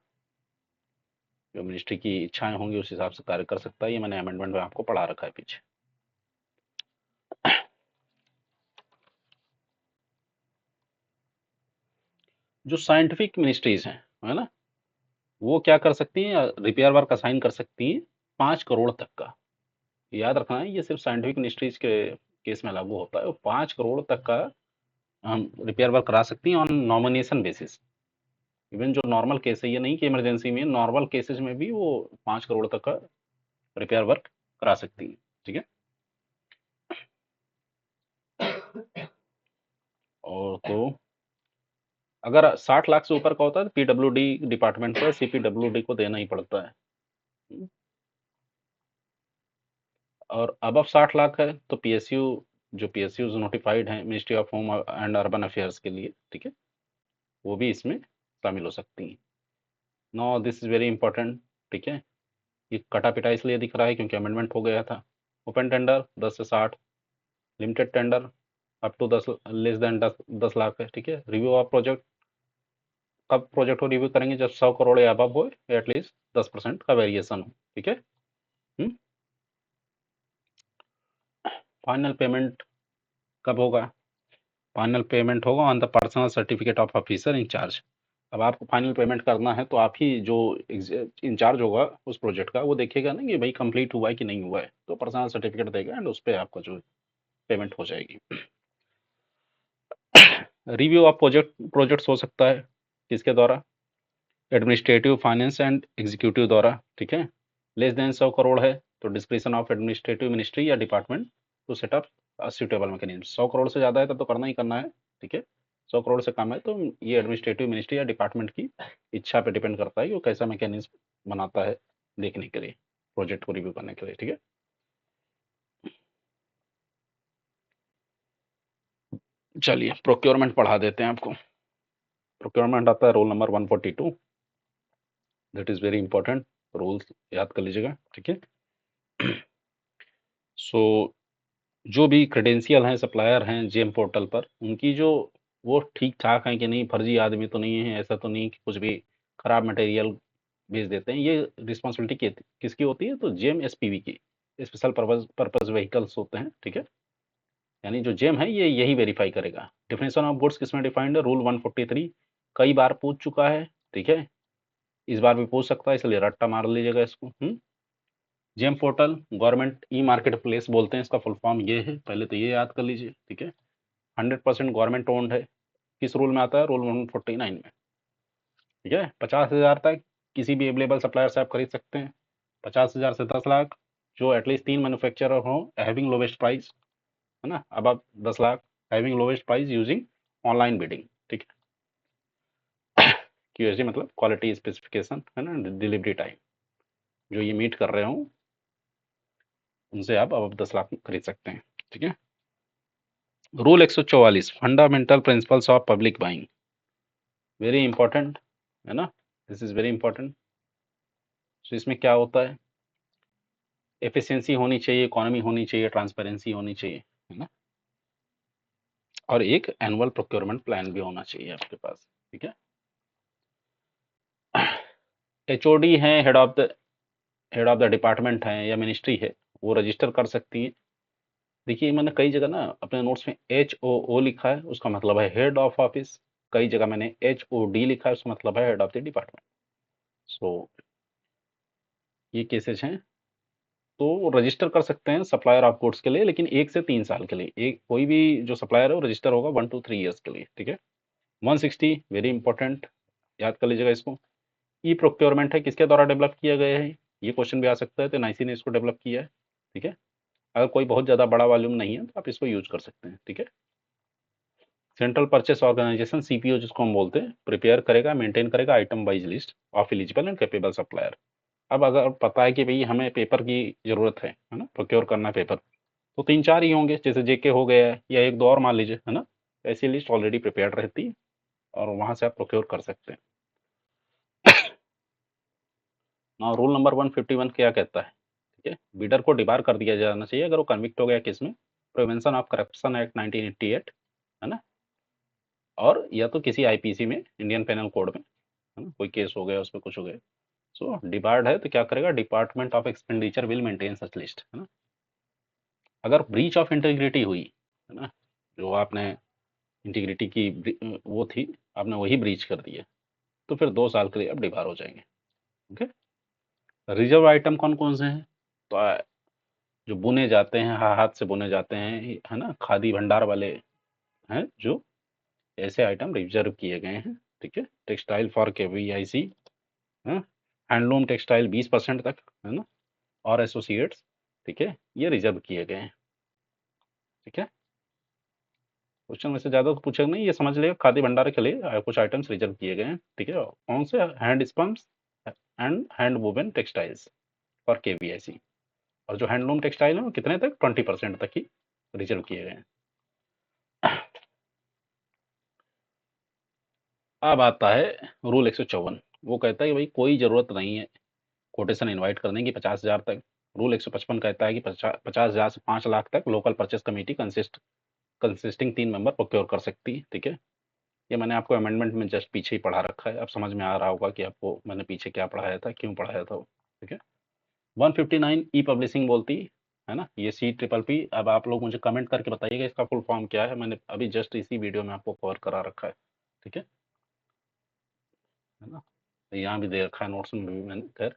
जो मिनिस्ट्री की इच्छाएं होंगी उस हिसाब से कार्य कर सकता है, ये मैंने अमेंडमेंट में आपको पढ़ा रखा है पीछे। जो साइंटिफिक मिनिस्ट्रीज हैं, है ना, वो क्या कर सकती हैं, रिपेयर वर्क असाइन कर सकती हैं 5 करोड़ तक का। याद रखना है, ये सिर्फ साइंटिफिक मिनिस्ट्रीज के केस में लागू होता है, वो 5 करोड़ तक का हम रिपेयर वर्क करा सकती हैं ऑन नॉमिनेशन बेसिस। इवन जो नॉर्मल केस है, ये नहीं कि इमरजेंसी में, नॉर्मल केसेस में भी वो 5 करोड़ तक का रिपेयर वर्क करा सकती है, ठीक है। और तो अगर 60 लाख से ऊपर का होता है तो पीडब्ल्यूडी डिपार्टमेंट को, सीपीडब्ल्यूडी को देना ही पड़ता है। और अब 60 लाख है तो पीएसयू, जो पीएसयू नोटिफाइड हैं ministry of home and urban affairs के लिए, ठीक है, वो भी इसमें शामिल हो सकती हैं। No this is very important, ठीक है। ये कटा पिटा इसलिए दिख रहा है क्योंकि अमेंडमेंट हो गया था। ओपन टेंडर 10 से 60, limited tender up to 10, less than 10 lakh है, ठीक है। रिव्यू ऑफ प्रोजेक्ट, कब प्रोजेक्ट को रिव्यू करेंगे, जब 100 करोड़ या अबव हो, या एटलीस्ट 10% का वेरिएशन हो, ठीक है। फाइनल पेमेंट कब होगा, फाइनल पेमेंट होगा on the personal certificate of officer in charge. अब आपको फाइनल पेमेंट करना है तो आप ही जो इंचार्ज होगा उस प्रोजेक्ट का, वो देखेगा ना कि भाई कंप्लीट हुआ है कि नहीं हुआ है, तो पर्सनल सर्टिफिकेट देगा एंड उस पर आपका जो पेमेंट हो जाएगी। रिव्यू ऑफ प्रोजेक्ट्स हो सकता है किसके द्वारा, एडमिनिस्ट्रेटिव, फाइनेंस एंड एग्जीक्यूटिव द्वारा, ठीक है। लेस देन 100 करोड़ है तो डिस्क्रिप्शन ऑफ एडमिनिस्ट्रेटिव मिनिस्ट्री या department to set up suitable mechanism. 100 crore से ज़्यादा है तो करना ही करना है, ठीक है। 100 करोड़ से कम है तो ये एडमिनिस्ट्रेटिव मिनिस्ट्री या डिपार्टमेंट की इच्छा पे डिपेंड करता है कि वो कैसा मैकेनिज्म बनाता है देखने के लिए, प्रोजेक्ट को रिव्यू करने के लिए, ठीक है। चलिए प्रोक्योरमेंट पढ़ा देते हैं आपको। प्रोक्योरमेंट आता है roll number 142, that is very important, rules याद कर लीजिएगा, ठीक है। सो जो भी क्रेडेंशियल हैं, सप्लायर हैं जेम पोर्टल पर, उनकी जो वो ठीक ठाक हैं कि नहीं, फर्जी आदमी तो नहीं है, ऐसा तो नहीं कि कुछ भी खराब मटेरियल भेज देते हैं। ये रिस्पॉन्सिबिलिटी किसकी होती है, तो जेम एसपीवी की, स्पेशल पर्पज व्हीकल्स होते हैं, ठीक है। यानी जो जेम है ये यही वेरीफाई करेगा। डिफिनेशन ऑफ गुड्स किसमें डिफाइंड है, रूल 143, कई बार पूछ चुका है, ठीक है, इस बार भी पूछ सकता है, इसलिए रट्टा मार लीजिएगा इसको। GeM portal government e market place बोलते हैं, इसका फुल फॉर्म ये है, पहले तो ये याद कर लीजिए, ठीक है। 100% गवर्नमेंट ओन्ड है, किस रूल में आता है, रूल 149 में, ठीक है। 50,000 तक किसी भी अवेलेबल सप्लायर से आप खरीद सकते हैं, 50,000 से 10 लाख जो एटलीस्ट 3 मैन्युफैक्चरर हो हैविंग लोवेस्ट प्राइस, है ना, अब आप 10 lakh having lowest price using online bidding, ठीक है। क्यूएसडी मतलब क्वालिटी स्पेसिफिकेशन, है ना, डिलीवरी टाइम, जो ये मीट कर रहे हो उनसे आप अब 10 लाख में खरीद सकते हैं, ठीक है। Rule 144, fundamental principles of public buying, very important, है ना, दिस इज वेरी इंपॉर्टेंट। तो इसमें क्या होता है, एफिशिएंसी होनी चाहिए, इकोनॉमी होनी चाहिए, ट्रांसपेरेंसी होनी चाहिए, है ना। और एक एनुअल प्रोक्योरमेंट प्लान भी होना चाहिए आपके पास, ठीक है। एचओडी है, हेड ऑफ द डिपार्टमेंट है या मिनिस्ट्री है, वो रजिस्टर कर सकती है। देखिए मैंने कई जगह ना अपने नोट्स में HOO लिखा है, उसका मतलब है हेड ऑफ ऑफिस। कई जगह मैंने HOD लिखा है, उसका मतलब है हेड ऑफ द डिपार्टमेंट। सो ये केसेस हैं, तो रजिस्टर कर सकते हैं सप्लायर ऑफ गुड्स के लिए, लेकिन 1 से 3 साल के लिए। एक कोई भी जो सप्लायर है वो रजिस्टर होगा 1 to 3 years के लिए, ठीक है। 160 वेरी इंपॉर्टेंट, याद कर लीजिएगा इसको। ई प्रोक्योरमेंट है, किसके द्वारा डेवलप किया गया है, ये क्वेश्चन भी आ सकता है, तो एनआईसी ने इसको डेवलप किया है, ठीक है। अगर कोई बहुत ज़्यादा बड़ा वॉल्यूम नहीं है तो आप इसको यूज कर सकते हैं, ठीक है। सेंट्रल परचेस ऑर्गेनाइजेशन सीपीओ जिसको हम बोलते हैं, प्रिपेयर करेगा, मेंटेन करेगा item wise list of eligible and capable supplier. अब अगर पता है कि भाई हमें पेपर की जरूरत है ना, प्रोक्योर करना है पेपर, तो 3-4 ही होंगे, जैसे जेके हो गया है या एक दो और मान लीजिए, है ना। ऐसी लिस्ट ऑलरेडी प्रिपेयर्ड रहती है और वहां से आप प्रोक्योर कर सकते हैं। ना रूल नंबर 151 क्या कहता है, ठीक है। बीडर को डिबार कर दिया जाना चाहिए अगर वो कन्विक्ट हो गया किस में, प्रिवेंशन ऑफ करप्शन एक्ट 1988, है ना। और या तो किसी आईपीसी में, इंडियन पेनल कोड में, है ना, कोई केस हो गया उसमें कुछ हो गया। सो डिबार्ड है तो क्या करेगा, department of expenditure will maintain such list, है ना। अगर ब्रीच ऑफ इंटीग्रिटी हुई, है ना, जो आपने इंटीग्रिटी की वो थी, आपने वही ब्रीच कर दी है, तो फिर 2 साल के लिए आप डिबार हो जाएंगे, ओके। रिजर्व आइटम कौन कौन से हैं, तो जो बुने जाते हैं, हाथ से बुने जाते हैं, है ना, खादी भंडार वाले हैं, जो ऐसे आइटम रिजर्व किए गए हैं, ठीक है। Textile for KVIC, handloom textile 20% तक, है ना, और एसोसिएट्स, ठीक है, ये रिजर्व किए गए हैं, ठीक है। क्वेश्चन में से ज़्यादा तो पूछेगा नहीं, ये समझ लेगा खादी भंडार के लिए कुछ आइटम्स रिजर्व किए गए हैं, ठीक है। कौन से, hand sperms and hand woven textiles for KVIC। और जो हैंडलूम टेक्सटाइल है वो कितने तक, 20% तक ही रिजर्व किए गए हैं। अब आता है रूल 154, वो कहता है कि भाई कोई ज़रूरत नहीं है कोटेशन इनवाइट करने की 50,000 तक। रूल 155 कहता है कि 50,000 से 5 लाख तक local purchase committee consisting 3 member procure कर सकती है, ठीक है। ये मैंने आपको अमेंडमेंट में जस्ट पीछे ही पढ़ा रखा है, अब समझ में आ रहा होगा कि आपको मैंने पीछे क्या पढ़ाया था, क्यों पढ़ाया था वो, ठीक है। 159 ई पब्लिशिंग बोलती है ना, ये CPPP। अब आप लोग मुझे कमेंट करके बताइएगा इसका फुल फॉर्म क्या है, मैंने अभी जस्ट इसी वीडियो में आपको कवर करा रखा है, ठीक है ना। यहाँ भी दे रखा है नोट्स में भी मैंने, खैर।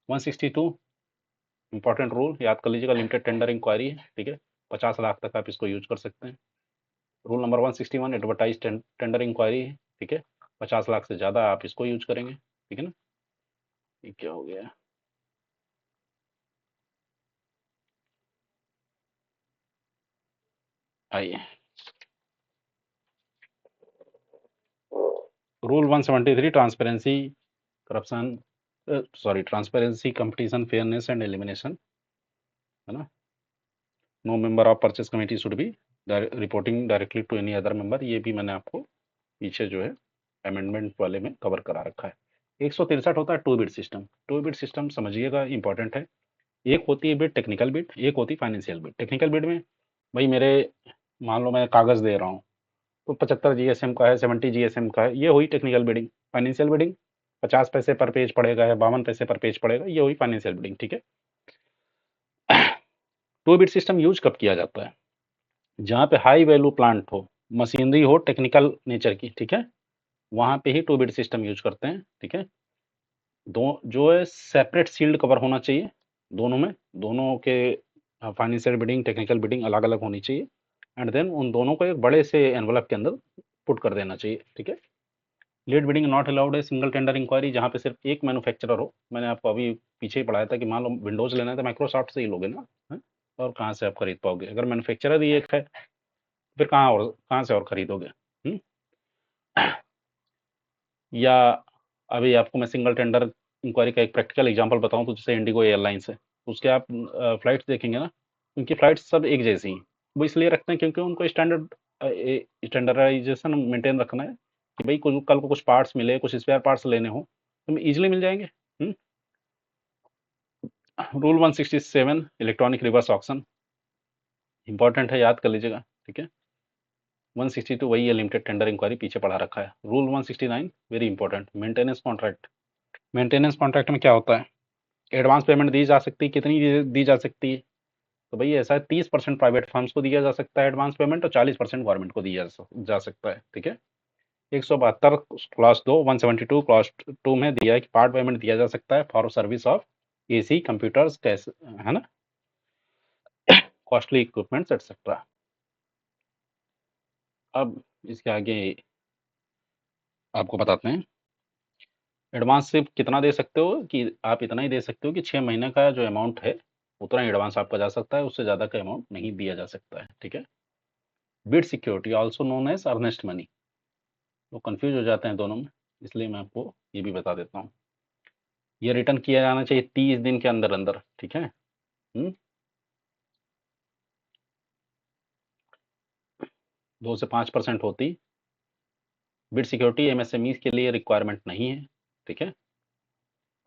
162 इंपॉर्टेंट रूल, याद कर लीजिएगा, लिमिटेड टेंडर इंक्वायरी है, ठीक है। 50 लाख तक आप इसको यूज कर सकते हैं। Rule number 161 advertise tender enquiry है, ठीक है। 50 लाख से ज़्यादा आप इसको यूज करेंगे, ठीक है ना। ये क्या हो गया, आइए। Rule 173 transparency corruption, sorry, transparency competition fairness and elimination, है ना। No member of purchase committee should be reporting directly to any other member, ये भी मैंने आपको पीछे जो है अमेंडमेंट वाले में कवर करा रखा है। 163 होता है 2 बिट सिस्टम। 2 बिट सिस्टम समझिएगा, इंपॉर्टेंट है। एक होती है बिट टेक्निकल बिट, एक होती है फाइनेंशियल बिट। टेक्निकल बिट में भाई मेरे, मान लो मैं कागज़ दे रहा हूँ, तो 75 GSM का है, 70 GSM का है, ये हुई टेक्निकल बिडिंग। फाइनेंशियल बिडिंग 50 पैसे पर पेज पड़ेगा या 52 पैसे पर पेज पड़ेगा, ये हुई फाइनेंशियल बिडिंग, ठीक है। 2 बिट सिस्टम यूज कब किया जाता है, जहाँ पे हाई वैल्यू प्लांट हो, मशीनरी हो टेक्निकल नेचर की, ठीक है, वहाँ पे ही 2 बिट सिस्टम यूज करते हैं, ठीक है। दो जो है सेपरेट सील्ड कवर होना चाहिए दोनों में, दोनों के फाइनेंशियल बिडिंग टेक्निकल बिडिंग अलग अलग होनी चाहिए, एंड देन उन दोनों को एक बड़े से एनवलप के अंदर पुट कर देना चाहिए, ठीक है। लेट बिडिंग नॉट अलाउड है सिंगल टेंडर इंक्वायरी, जहाँ पे सिर्फ एक मैन्युफैक्चरर हो। मैंने आपको अभी पीछे ही पढ़ाया था कि मान लो विंडोज लेना है तो माइक्रोसॉफ्ट से ही लोगे ना, है? और कहाँ से आप खरीद पाओगे, अगर मैन्युफैक्चरर ही एक है, फिर कहाँ से और खरीदोगे, हम्म? या अभी आपको मैं सिंगल टेंडर इंक्वायरी का एक प्रैक्टिकल एग्जांपल बताऊं, तो जैसे इंडिगो एयरलाइंस है, उसके आप फ्लाइट्स देखेंगे ना, उनकी फ्लाइट्स सब एक जैसी हैं। वो इसलिए रखते हैं क्योंकि उनको स्टैंडर्डाइजेशन मेंटेन रखना है, कि भाई कल को कुछ पार्ट्स मिले, कुछ स्पेयर पार्ट्स लेने हो तो इजीली मिल जाएंगे। Rule 167 electronic reverse auction, important है, याद कर लीजिएगा, ठीक है। 162 वही है, लिमिटेड टेंडर इंक्वायरी पीछे पढ़ा रखा है। Rule 169 very important, maintenance contract. Maintenance contract में क्या होता है, एडवांस पेमेंट दी जा सकती है, कितनी दी जा सकती है, तो भाई ऐसा है 30% प्राइवेट फर्म्स को दिया जा सकता है एडवांस पेमेंट, और 40% गवर्नमेंट को दिया जा सकता है। ठीक है, 172 क्लास 2 172 क्लास 2 में दिया है कि पार्ट पेमेंट दिया जा सकता है for service of AC computers, कैसे है ना, कॉस्टली इक्विपमेंट्स एटसेट्रा। अब इसके आगे आपको बताते हैं, एडवांस सिर्फ कितना दे सकते हो, कि आप इतना ही दे सकते हो कि 6 महीने का जो अमाउंट है उतना ही एडवांस आपका जा सकता है, उससे ज़्यादा का अमाउंट नहीं दिया जा सकता है। ठीक है, bid security also known as earnest money, वो कंफ्यूज हो जाते हैं दोनों में, इसलिए मैं आपको ये भी बता देता हूँ। ये रिटर्न किया जाना चाहिए 30 दिन के अंदर अंदर। ठीक है, 2 से 5% होती। बिड सिक्योरिटी एमएसएमई के लिए रिक्वायरमेंट नहीं है। ठीक है,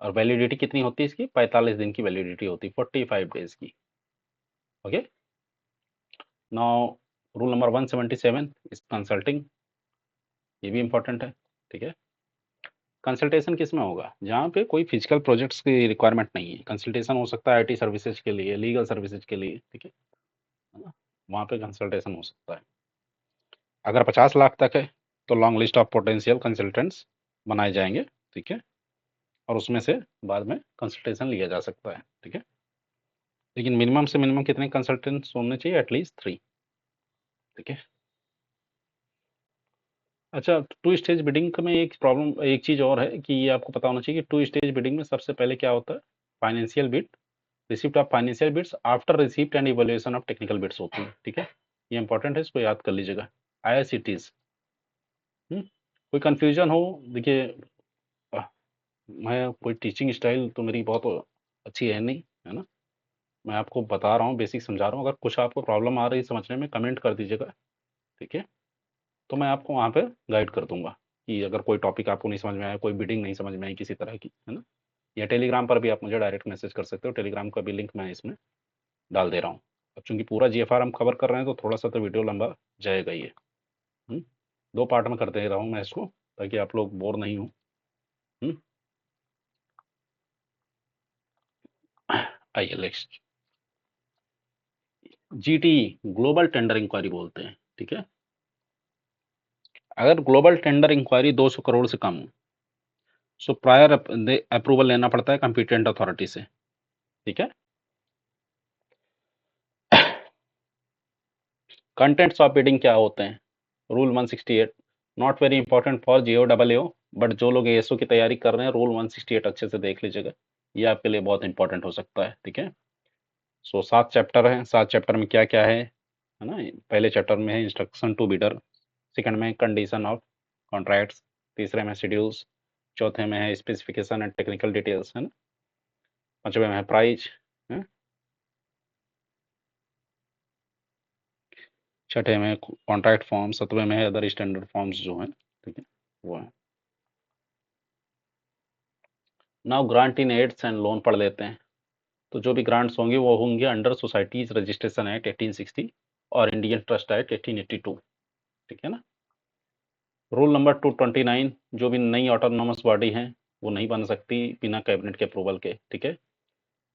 और वैलिडिटी कितनी होती है इसकी, 45 दिन की वैलिडिटी होती है, 45 डेज की। Okay, now rule number 177 is consulting, ये भी इंपॉर्टेंट है। ठीक है, कंसल्टेशन किस में होगा, जहाँ पे कोई फिजिकल प्रोजेक्ट्स की रिक्वायरमेंट नहीं है। कंसल्टेशन हो सकता है आईटी सर्विसेज के लिए, लीगल सर्विसेज के लिए। ठीक है ना, वहाँ पे कंसल्टेशन हो सकता है। अगर 50 लाख तक है तो long list of potential consultants बनाए जाएंगे। ठीक है, और उसमें से बाद में कंसल्टेशन लिया जा सकता है। ठीक है, लेकिन मिनिमम से मिनिमम कितने कंसल्टेंट्स होने चाहिए, एटलीस्ट 3। ठीक है, अच्छा, टू स्टेज बिडिंग में एक प्रॉब्लम, एक चीज़ और है कि ये आपको पता होना चाहिए कि टू स्टेज बिडिंग में सबसे पहले क्या होता है, financial bid, receipt of financial bids after receipt and evaluation of technical bids होती है। ठीक है, ये इंपॉर्टेंट है, इसको याद कर लीजिएगा। IICTs, कोई कंफ्यूजन हो, देखिए मैं कोई टीचिंग स्टाइल तो मेरी बहुत अच्छी है नहीं, है ना, मैं आपको बता रहा हूँ, बेसिक समझा रहा हूँ। अगर कुछ आपको प्रॉब्लम आ रही है समझने में, कमेंट कर दीजिएगा। ठीक है, तो मैं आपको वहाँ पे गाइड कर दूंगा कि अगर कोई टॉपिक आपको नहीं समझ में आया, कोई बिडिंग नहीं समझ में आई किसी तरह की, है ना, या टेलीग्राम पर भी आप मुझे डायरेक्ट मैसेज कर सकते हो, टेलीग्राम का भी लिंक मैं इसमें डाल दे रहा हूँ। अब चूंकि पूरा GFR हम कवर कर रहे हैं तो थोड़ा सा तो वीडियो लंबा जाएगा ये। 2 पार्ट में कर दे रहा हूँ मैं इसको, ताकि आप लोग बोर नहीं हो। आइए next, GT, global tender enquiry बोलते हैं। ठीक है, अगर ग्लोबल टेंडर इंक्वायरी 200 करोड़ से कम हो, सो प्रायर अप्रूवल लेना पड़ता है कंपिटेंट अथॉरिटी से। ठीक है, कंटेंट्स ऑफ बिडिंग क्या होते हैं, rule 168, not very important for JOAA, but जो लोग ASO की तैयारी कर रहे हैं रूल 168 अच्छे से देख लीजिएगा, ये आपके लिए बहुत इंपॉर्टेंट हो सकता है। ठीक है, सो 7 चैप्टर हैं, 7 चैप्टर में क्या क्या है ना, पहले चैप्टर में है इंस्ट्रक्शन टू बिडर, सेकंड में कंडीशन ऑफ कॉन्ट्रैक्ट्स, तीसरे में शेड्यूल्स, चौथे में है स्पेसिफिकेशन एंड टेक्निकल डिटेल्स, है ना, पांचवे में है प्राइज, छठे में कॉन्ट्रैक्ट फॉर्म, सातवें में है अदर स्टैंडर्ड फॉर्म्स जो हैं। ठीक है, वो है। Now grant in aids and loan पढ़ लेते हैं। तो जो भी ग्रांट्स होंगे वो होंगे अंडर सोसाइटीज रजिस्ट्रेशन एक्ट 1860 और इंडियन ट्रस्ट एक्ट 1882। ठीक है ना, रूल नंबर 229, जो भी नई ऑटोनॉमस बॉडी हैं वो नहीं बन सकती बिना कैबिनेट के अप्रूवल के। ठीक है,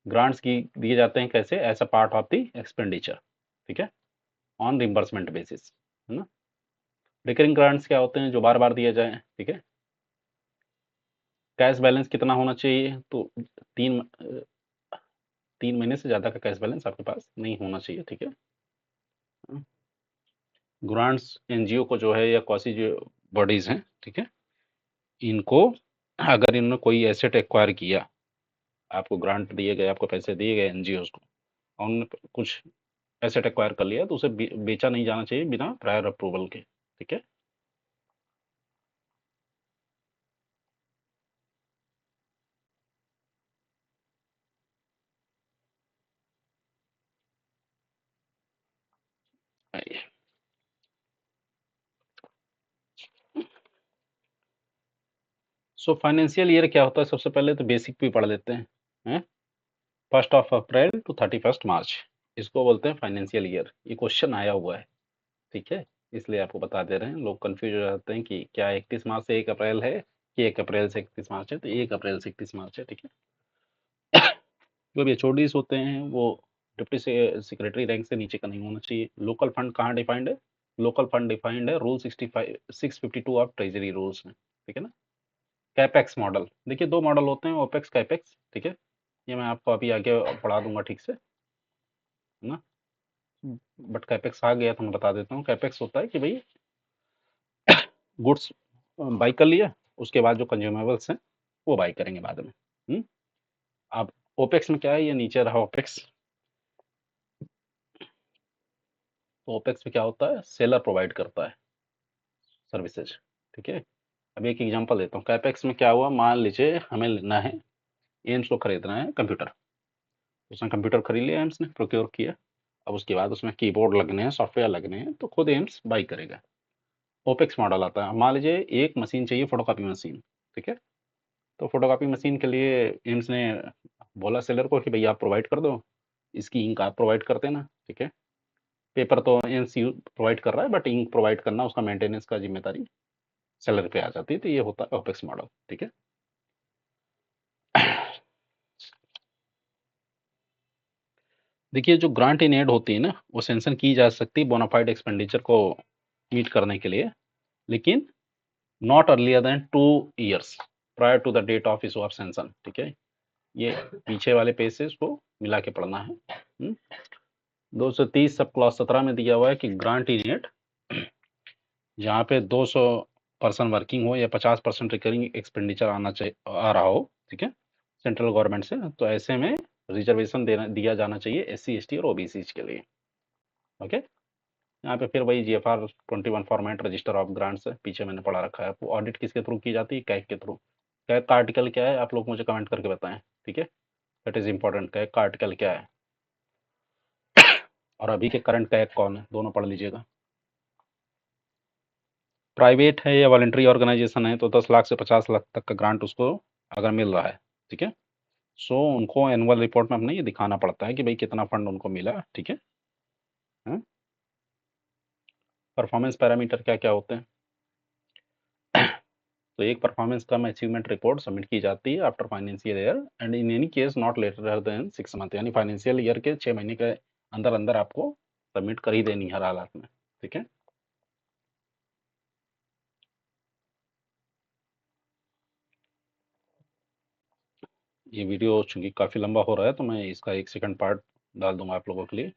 ग्रांट्स की दिए जाते हैं कैसे, as a part of the expenditure. ठीक है, ऑन रिम्बर्समेंट बेसिस, है ना। रिकरिंग ग्रांट्स क्या होते हैं, जो बार बार दिए जाए। ठीक है, कैश बैलेंस कितना होना चाहिए, तो 3 महीने से ज़्यादा का कैश बैलेंस आपके पास नहीं होना चाहिए। ठीक है, ग्रांट्स NGO को जो है या कौसी जो बॉडीज हैं, ठीक है, इनको अगर इन्होंने कोई एसेट एक्वायर किया, आपको ग्रांट दिए गए, आपको पैसे दिए गए NGOs को, और उन्होंने कुछ एसेट एक्वायर कर लिया, तो उसे बेचा नहीं जाना चाहिए बिना प्रायर अप्रूवल के। ठीक है, आइए। सो फाइनेंशियल ईयर क्या होता है, सबसे पहले तो बेसिक भी पढ़ लेते हैं। 1 अप्रैल टू 31 मार्च, इसको बोलते हैं फाइनेंशियल ईयर, ये क्वेश्चन आया हुआ है। ठीक है, इसलिए आपको बता दे रहे हैं। लोग कंफ्यूज हो जाते हैं कि क्या 31 मार्च से 1 अप्रैल है कि 1 अप्रैल से 31 मार्च है, तो 1 अप्रैल से 31 मार्च है, ठीक है। जो भी एचओडीज होते हैं वो डिप्टी सेक्रेटरी रैंक से नीचे का नहीं होना चाहिए। लोकल फंड कहाँ डिफाइंड है? लोकल फंड डिफाइंड है रूल 652 ऑफ ट्रेजरी रूल्स में, ठीक है ना। कैपेक्स मॉडल, देखिए 2 मॉडल होते हैं, ओपेक्स कैपेक्स, ठीक है। ये मैं आपको अभी आगे पढ़ा दूंगा ठीक से, है ना। बट कैपेक्स आ गया तो मैं बता देता हूँ। कैपेक्स होता है कि भाई गुड्स बाई कर लिया, उसके बाद जो कंज्यूमेबल्स हैं वो बाई करेंगे बाद में। अब ओपेक्स में क्या है, ये नीचे रहा ओपेक्स। तो ओपेक्स में क्या होता है, सेलर प्रोवाइड करता है सर्विसेज, ठीक है। अब एक एग्जांपल देता हूँ। कैपेक्स में क्या हुआ, मान लीजिए हमें लेना है, एम्स को खरीदना है कंप्यूटर। उसने कंप्यूटर खरीद लिया, एम्स ने प्रोक्योर किया। अब उसके बाद उसमें कीबोर्ड लगने हैं, सॉफ्टवेयर लगने हैं, तो खुद एम्स बाई करेगा। ओपेक्स मॉडल आता है। मान लीजिए एक मशीन चाहिए, फोटोकॉपी मशीन, ठीक है। तो फोटोकॉपी मशीन के लिए एम्स ने बोला सेलर को कि भैया आप प्रोवाइड कर दो, इसकी इंक आप प्रोवाइड कर देना, ठीक है। पेपर तो एम्स प्रोवाइड कर रहा है, बट इंक प्रोवाइड करना, उसका मेंटेनेंस का जिम्मेदारी सेलर पे आ जाती है। तो ये होता है ओपेक्स मॉडल, ठीक है। देखिए जो ग्रांट इन एड होती है ना, वो सेंक्शन की जा सकती है बोनाफाइड एक्सपेंडिचर को मीट करने के लिए, लेकिन not earlier than 2 years prior to the date of issue of sanction, ठीक है। ये पीछे वाले पेजेस को मिला के पढ़ना है। 230 सब क्लॉज 17 में दिया हुआ है कि ग्रांट इन एड जहाँ पे 200 पर्सन वर्किंग हो या 50% रिकरिंग एक्सपेंडिचर आना चाहिए, आ रहा हो, ठीक है, सेंट्रल गवर्नमेंट से, तो ऐसे में रिजर्वेशन दिया जाना चाहिए SC ST और OBC के लिए, ओके। यहाँ पे फिर वही GFR 21 format register of grants है, पीछे मैंने पढ़ा रखा है आपको। ऑडिट किसके थ्रू की जाती है, कैग के थ्रू। कैग का आर्टिकल क्या है, आप लोग मुझे कमेंट करके बताएं, ठीक है। दैट इज इंपॉर्टेंट, कैग का आर्टिकल क्या है और अभी के करंट कैग कौन है, दोनों पढ़ लीजिएगा। प्राइवेट है या वॉलंटरी ऑर्गेनाइजेशन है तो 10 लाख से 50 लाख तक का ग्रांट उसको अगर मिल रहा है, ठीक है। सो उनको एनुअल रिपोर्ट में अपने ये दिखाना पड़ता है कि भाई कितना फंड उनको मिला, ठीक है। परफॉर्मेंस पैरामीटर क्या क्या होते हैं, तो एक performance cum achievement report submit की जाती है after financial year end in any case not later than 6 month, यानी फाइनेंशियल ईयर के 6 महीने के अंदर अंदर आपको सबमिट कर ही देनी हर हालात में, ठीक है। ये वीडियो चूंकि काफ़ी लंबा हो रहा है तो मैं इसका 1 सेकंड पार्ट डाल दूंगा आप लोगों के लिए।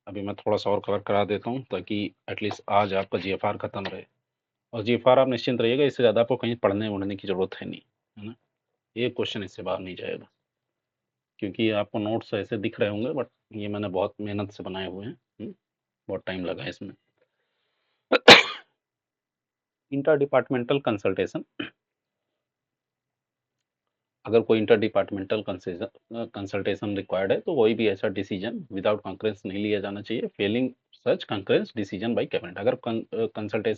अभी मैं थोड़ा सा और कवर करा देता हूँ ताकि एटलीस्ट आज आपका GFR खत्म रहे। और GFR आप निश्चिंत रहिएगा, इससे ज़्यादा आपको कहीं पढ़ने उढ़ने की ज़रूरत है नहीं, है ना। एक क्वेश्चन इससे बाहर नहीं जाएगा, क्योंकि आपको नोट्स ऐसे दिख रहे होंगे बट ये मैंने बहुत मेहनत से बनाए हुए हैं। बहुत टाइम लगा है इसमें। इंटर डिपार्टमेंटल कंसल्टेशन, अगर कोई इंटर डिपार्टमेंटल कंसल्टेशन रिक्वायर्ड है तो कोई भी ऐसा डिसीजन विदाउट कंकरेंस नहीं लिया जाना चाहिए। Failing such concurrence decision by cabinet, अगर कंसल्टेशन